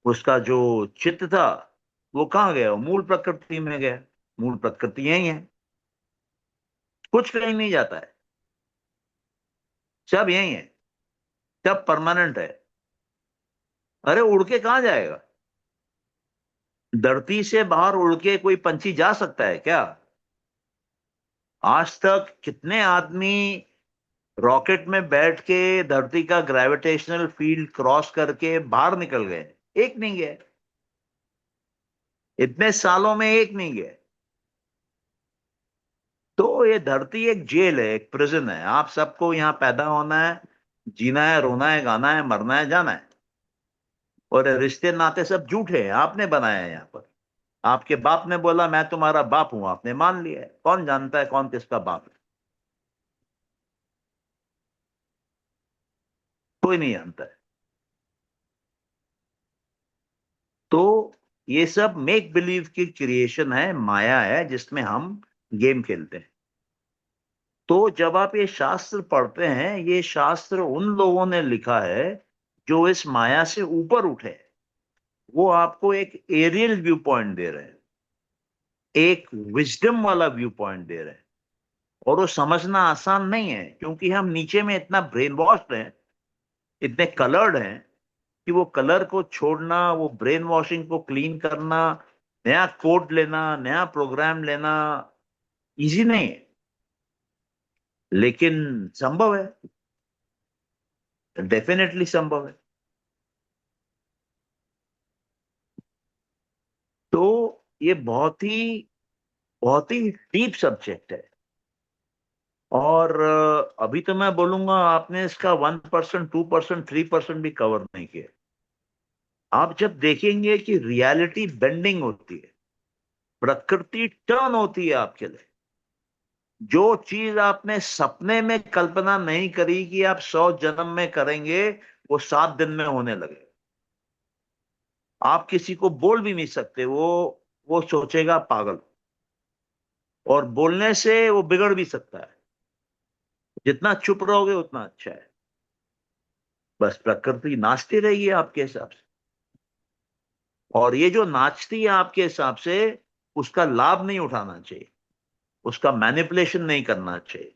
उसका जो चित्त था वो कहां गया? वो मूल प्रकृति में गया। मूल प्रकृति यही है, कुछ कहीं नहीं जाता है, सब यही है, सब परमानेंट है। अरे उड़ के कहां जाएगा? धरती से बाहर उड़ के कोई पंछी जा सकता है क्या? आज तक कितने आदमी रॉकेट में बैठ के धरती का ग्रेविटेशनल फील्ड क्रॉस करके बाहर निकल गए? एक नहीं गया। इतने सालों में एक नहीं गया। तो ये धरती एक जेल है, एक प्रिजन है। आप सबको यहाँ पैदा होना है, जीना है, रोना है, गाना है, मरना है, जाना है। और ये रिश्ते नाते सब झूठे हैं, आपने बनाया है यहाँ पर। आपके बाप ने बोला मैं तुम्हारा बाप हूं, आपने मान लिया है। कौन जानता है कौन किसका बाप है? कोई नहीं जानता है। तो ये सब मेक बिलीव की क्रिएशन है, माया है, जिसमें हम गेम खेलते हैं। तो जब आप ये शास्त्र पढ़ते हैं, ये शास्त्र उन लोगों ने लिखा है जो इस माया से ऊपर उठे हैं। वो आपको एक एरियल व्यू पॉइंट दे रहे हैं, एक विजडम वाला व्यू पॉइंट दे रहे हैं। और वो समझना आसान नहीं है, क्योंकि हम नीचे में इतना ब्रेन वॉश्ड हैं, इतने कलर्ड हैं, कि वो कलर को छोड़ना, वो ब्रेन वॉशिंग को क्लीन करना, नया कोड लेना, नया प्रोग्राम लेना इजी नहीं है, लेकिन संभव है, डेफिनेटली संभव है। तो ये बहुत ही डीप सब्जेक्ट है। और अभी तो मैं बोलूंगा आपने इसका 1%, 2%, 3% भी कवर नहीं किया। आप जब देखेंगे कि रियलिटी बेंडिंग होती है, प्रकृति टर्न होती है आपके लिए, जो चीज आपने सपने में कल्पना नहीं करी कि आप 100 जन्म में करेंगे, वो 7 दिन में होने लगे। आप किसी को बोल भी नहीं सकते, वो सोचेगा पागल। और बोलने से वो बिगड़ भी सकता है। जितना चुप रहोगे उतना अच्छा है। बस प्रकृति नाचती रहेगी आपके हिसाब से, और ये जो नाचती है आपके हिसाब से, उसका लाभ नहीं उठाना चाहिए, उसका मैनिपुलेशन नहीं करना चाहिए,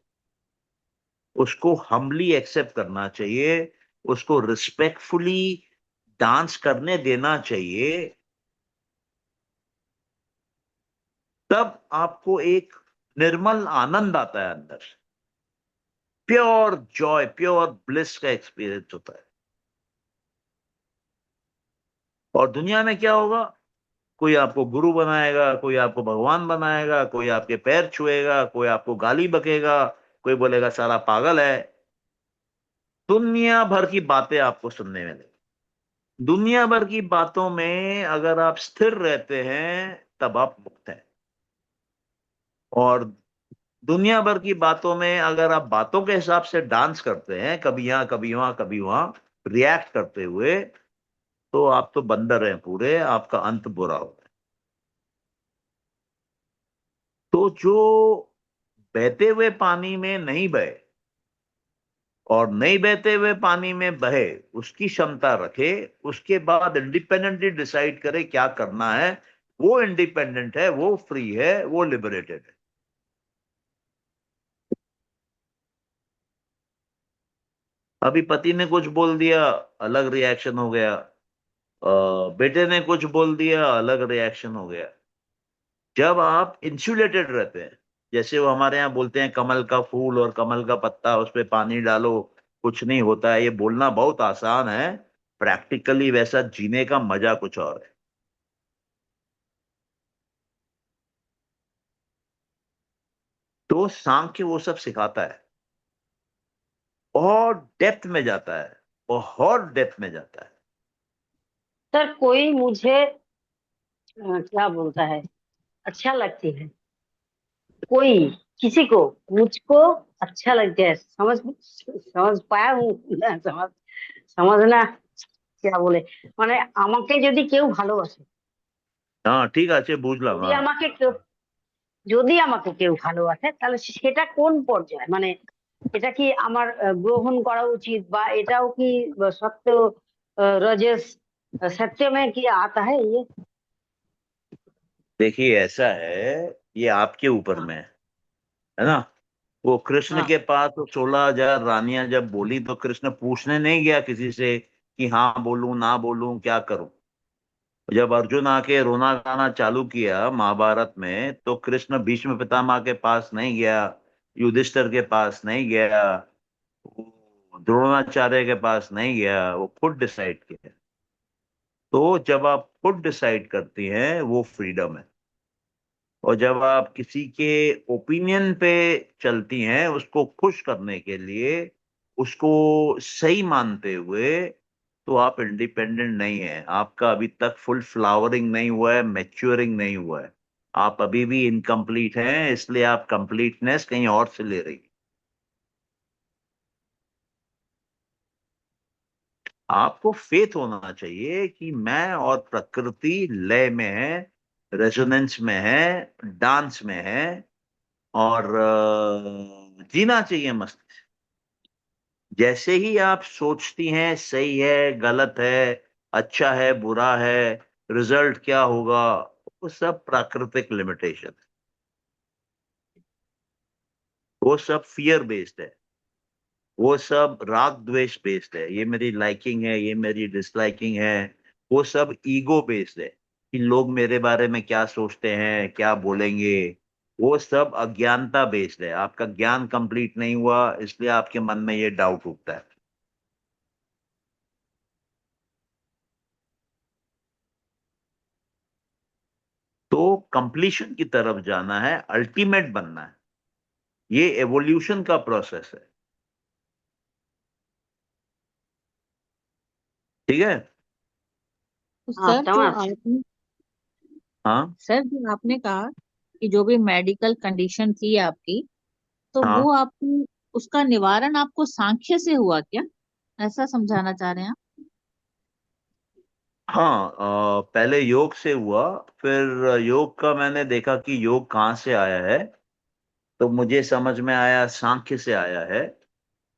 उसको हम्बली एक्सेप्ट करना चाहिए, उसको रिस्पेक्टफुली डांस करने देना चाहिए। तब आपको एक निर्मल आनंद आता है अंदर से, प्योर जॉय, प्योर ब्लिस का एक्सपीरियंस होता है। और दुनिया में क्या होगा? कोई आपको गुरु बनाएगा, कोई आपको भगवान बनाएगा, कोई आपके पैर छुएगा, कोई आपको गाली बकेगा, कोई बोलेगा साला पागल है। दुनिया भर की बातें आपको सुनने में लगेगी। दुनिया भर की बातों में अगर आप स्थिर रहते हैं तब आप मुक्त हैं। और दुनिया भर की बातों में अगर आप बातों के हिसाब से डांस करते हैं, कभी यहां कभी वहां कभी वहां रिएक्ट करते हुए, तो आप तो बंदर हैं पूरे, आपका अंत बुरा होगा। तो जो बहते हुए पानी में नहीं बहे और नहीं बहते हुए पानी में बहे, उसकी क्षमता रखे, उसके बाद इंडिपेंडेंटली डिसाइड करे क्या करना है, वो इंडिपेंडेंट है, वो फ्री है, वो लिबरेटेड है। अभी पति ने कुछ बोल दिया, अलग रिएक्शन हो गया। बेटे ने कुछ बोल दिया, अलग रिएक्शन हो गया। जब आप इंसुलेटेड रहते हैं, जैसे वो हमारे यहाँ बोलते हैं कमल का फूल और कमल का पत्ता, उस पे पानी डालो कुछ नहीं होता है, ये बोलना बहुत आसान है, प्रैक्टिकली वैसा जीने का मजा कुछ और है। तो सांख्य वो सब सिखाता है, बहुत डेप्थ में जाता है, बहुत डेप्थ में जाता है। सर कोई मुझे क्या बोलता है, अच्छा लगती है, कोई किसी को, मुझको अच्छा लगता है, समझ समझ पाया हूँ ना, समझना क्या বলে, মানে আমাকে যদি কেউ ভালোবাসে, हाँ ठीक আছে বুঝলাম। যদি हाँ আমাকে কেউ যদি আমাকে কেউ ভালোবাসে, তাহলে সেটা কোন পর্যায়ে, মানে এটা কি আমার গ্রহণ করা উচিত, বা এটাও কি সত্য रजस सत्य में কি आता है ये? देखिए ऐसा है, ये आपके ऊपर हाँ में है ना। वो कृष्ण हाँ के पास तो 16,000 रानियां जब बोली, तो कृष्ण पूछने नहीं गया किसी से कि हाँ बोलूं ना बोलूं क्या करूं। जब अर्जुन आके रोना गाना चालू किया महाभारत में, तो कृष्ण भीष्म पितामह के पास नहीं गया, युधिष्ठिर के पास नहीं गया, वो द्रोणाचार्य के पास नहीं गया, वो खुद डिसाइड किया। तो जब आप खुद डिसाइड करती हैं, वो फ्रीडम है। और जब आप किसी के ओपिनियन पे चलती हैं, उसको खुश करने के लिए, उसको सही मानते हुए, तो आप इंडिपेंडेंट नहीं है। आपका अभी तक फुल फ्लावरिंग नहीं हुआ है, मैच्योरिंग नहीं हुआ है। आप अभी भी इनकम्प्लीट हैं, इसलिए आप कंप्लीटनेस कहीं और से ले रही। आपको फेथ होना चाहिए कि मैं और प्रकृति लय में है, रेजोनेंस में है, डांस में है, और जीना चाहिए मस्त। जैसे ही आप सोचती हैं सही है गलत है, अच्छा है बुरा है, रिजल्ट क्या होगा, वो सब प्राकृतिक लिमिटेशन है, वो सब फियर बेस्ड है, वो सब राग द्वेष बेस्ड है। ये मेरी लाइकिंग है, ये मेरी डिसलाइकिंग है, वो सब ईगो बेस्ड है कि लोग मेरे बारे में क्या सोचते हैं, क्या बोलेंगे। वो सब अज्ञानता बेस्ड है। आपका ज्ञान कंप्लीट नहीं हुआ, इसलिए आपके मन में ये डाउट उठता है। तो कंप्लीशन की तरफ जाना है, अल्टीमेट बनना है, ये एवोल्यूशन का प्रोसेस है। ठीक है। तो हाँ सर जो समझ। आपने हाँ सर जो आपने कहा कि जो भी मेडिकल कंडीशन थी आपकी, तो हाँ वो आपको उसका निवारण आपको सांख्य से हुआ क्या, ऐसा समझाना चाह रहे हैं आप? हाँ। पहले योग से हुआ, फिर योग का मैंने देखा कि योग कहाँ से आया है, तो मुझे समझ में आया सांख्य से आया है।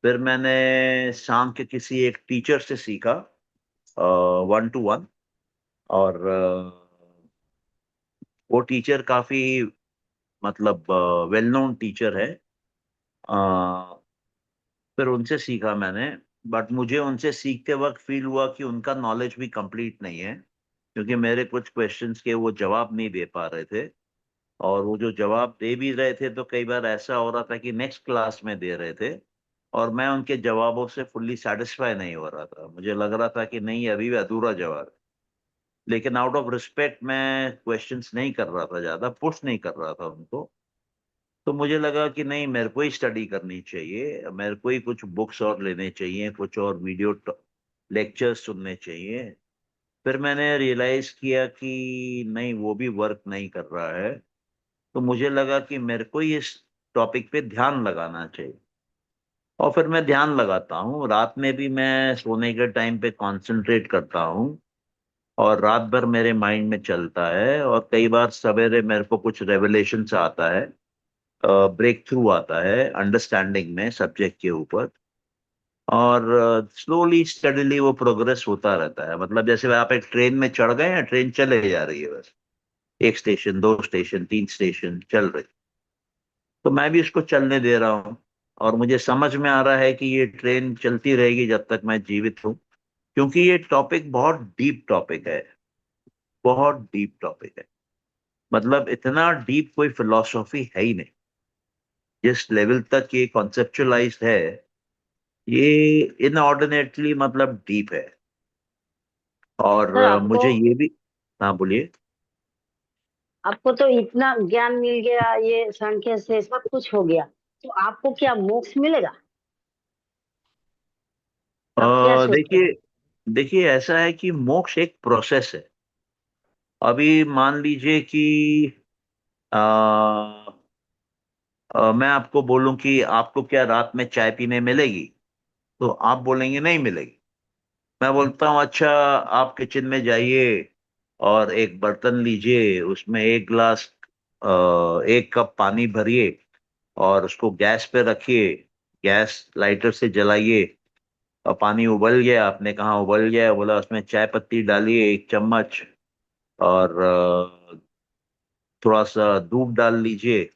फिर मैंने सांख्य किसी एक टीचर से सीखा, 1 to 1। और वो टीचर काफी, मतलब वेल नोन टीचर है। फिर उनसे सीखा मैंने। बट मुझे उनसे सीखते वक्त फील हुआ कि उनका नॉलेज भी कंप्लीट नहीं है, क्योंकि मेरे कुछ क्वेश्चंस के वो जवाब नहीं दे पा रहे थे। और वो जो जवाब दे भी रहे थे, तो कई बार ऐसा हो रहा था कि नेक्स्ट क्लास में दे रहे थे, और मैं उनके जवाबों से फुल्ली सेटिस्फाई नहीं हो रहा था। मुझे लग रहा था कि नहीं, अभी भी अधूरा जवाब है। लेकिन आउट ऑफ रिस्पेक्ट मैं क्वेश्चंस नहीं कर रहा था, ज्यादा पुश नहीं कर रहा था उनको। तो मुझे लगा कि नहीं, मेरे को ही स्टडी करनी चाहिए, मेरे को ही कुछ बुक्स और लेने चाहिए, कुछ और वीडियो लेक्चर्स सुनने चाहिए। फिर मैंने रियलाइज किया कि नहीं, वो भी वर्क नहीं कर रहा है। तो मुझे लगा कि मेरे को ही इस टॉपिक पे ध्यान लगाना चाहिए, और फिर मैं ध्यान लगाता हूँ। रात में भी मैं सोने के टाइम पे कंसंट्रेट करता हूँ, और रात भर मेरे माइंड में चलता है, और कई बार सवेरे मेरे को कुछ रेवलेशन आता है, ब्रेक थ्रू आता है अंडरस्टैंडिंग में सब्जेक्ट के ऊपर। और स्लोली स्टडीली वो प्रोग्रेस होता रहता है। मतलब जैसे आप एक ट्रेन में चढ़ गए हैं, ट्रेन चले जा रही है, बस एक स्टेशन, दो स्टेशन, तीन स्टेशन चल रही, तो मैं भी इसको चलने दे रहा हूँ। और मुझे समझ में आ रहा है कि ये ट्रेन चलती रहेगी जब तक मैं जीवित हूँ, क्योंकि ये टॉपिक बहुत डीप टॉपिक है, बहुत डीप टॉपिक है। मतलब इतना डीप कोई फिलॉसफी है ही नहीं। जिस लेवल तक ये कॉन्सेप्चुअलाइज है, ये इनऑर्डिनेटली मतलब डीप है। और सर आपको मुझे ये भी, हाँ बोलिए। आपको तो इतना ज्ञान मिल गया, ये संख्या से सब कुछ हो गया, तो आपको क्या मोक्ष मिलेगा? आप क्या सोचते हैं? देखिए, देखिए ऐसा है कि मोक्ष एक प्रोसेस है। अभी मान लीजिए कि आ, मैं आपको बोलूं कि आपको क्या रात में चाय पीने मिलेगी, तो आप बोलेंगे नहीं मिलेगी। मैं बोलता हूँ अच्छा, आप किचन में जाइए और एक बर्तन लीजिए, उसमें एक गिलास, 1 कप पानी भरिए, और उसको गैस पे रखिए, गैस लाइटर से जलाइए, और पानी उबल गया। आपने कहा उबल गया, बोला उसमें चाय पत्ती डालिए 1 चम्मच, और थोड़ा सा दूध डाल लीजिए,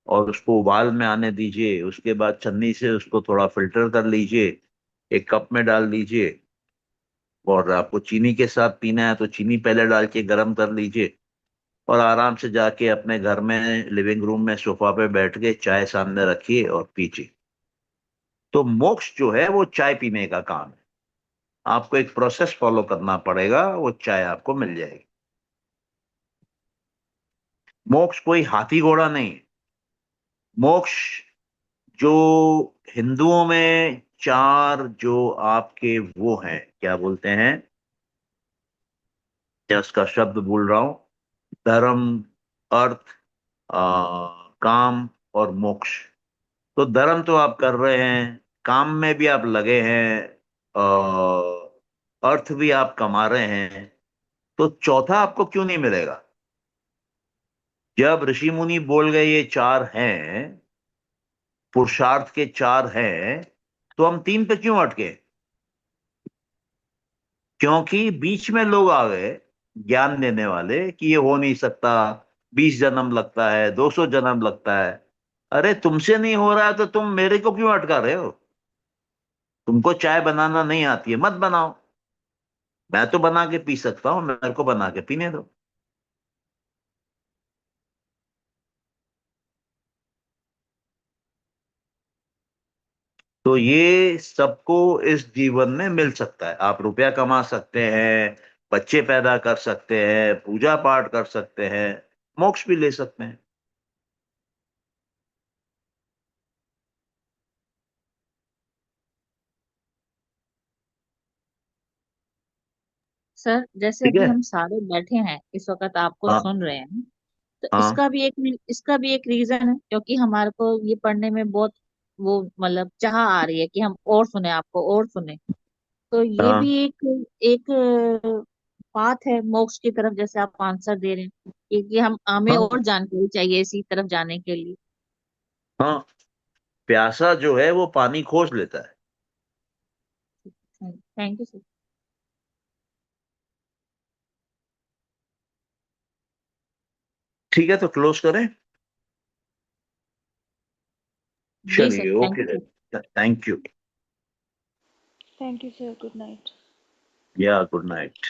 और उसको उबाल में आने दीजिए। उसके बाद छन्नी से उसको थोड़ा फिल्टर कर लीजिए, 1 कप में डाल दीजिए। और आपको चीनी के साथ पीना है तो चीनी पहले डाल के गर्म कर लीजिए, और आराम से जाके अपने घर में लिविंग रूम में सोफा पे बैठ के चाय सामने रखिए और पीजिए। तो मोक्ष जो है वो चाय पीने का काम है। आपको एक प्रोसेस फॉलो करना पड़ेगा, वो चाय आपको मिल जाएगी। मोक्ष कोई हाथी घोड़ा नहीं है। मोक्ष जो हिंदुओं में चार जो आपके वो हैं, क्या बोलते हैं, क्या उसका शब्द भूल रहा हूं, धर्म, अर्थ, काम और मोक्ष। तो धर्म तो आप कर रहे हैं, काम में भी आप लगे हैं, अर्थ भी आप कमा रहे हैं, तो चौथा आपको क्यों नहीं मिलेगा? जब ऋषि मुनि बोल गए ये चार हैं, पुरुषार्थ के चार हैं, तो हम तीन पे क्यों अटके? क्योंकि बीच में लोग आ गए ज्ञान देने वाले कि ये हो नहीं सकता, 20 जन्म लगता है, 200 जन्म लगता है। अरे तुमसे नहीं हो रहा है तो तुम मेरे को क्यों अटका रहे हो? तुमको चाय बनाना नहीं आती है, मत बनाओ। मैं तो बना के पी सकता हूं, मेरे को बना के पीने दो। तो ये सबको इस जीवन में मिल सकता है। आप रुपया कमा सकते हैं, बच्चे पैदा कर सकते हैं, पूजा पाठ कर सकते हैं, मोक्ष भी ले सकते हैं। सर जैसे ठीक अभी है। हम सारे बैठे हैं इस वक्त आपको हाँ। सुन रहे हैं, तो हाँ। इसका भी एक रीजन है, क्योंकि हमारे को ये पढ़ने में बहुत वो मतलब चाह आ रही है कि हम और सुने, आपको और सुने। तो ये हाँ। भी एक एक बात है मोक्ष की तरफ, जैसे आप आंसर दे रहे हैं कि हम हमें हाँ। और जानकारी चाहिए इसी तरफ जाने के लिए। हाँ। प्यासा जो है वो पानी खोज लेता है। Thank you sir. ठीक है, तो क्लोज करें। जी सर, चलिए, thank okay, you sir. Thank you. Thank you, sir. Good night. या गुड नाइट।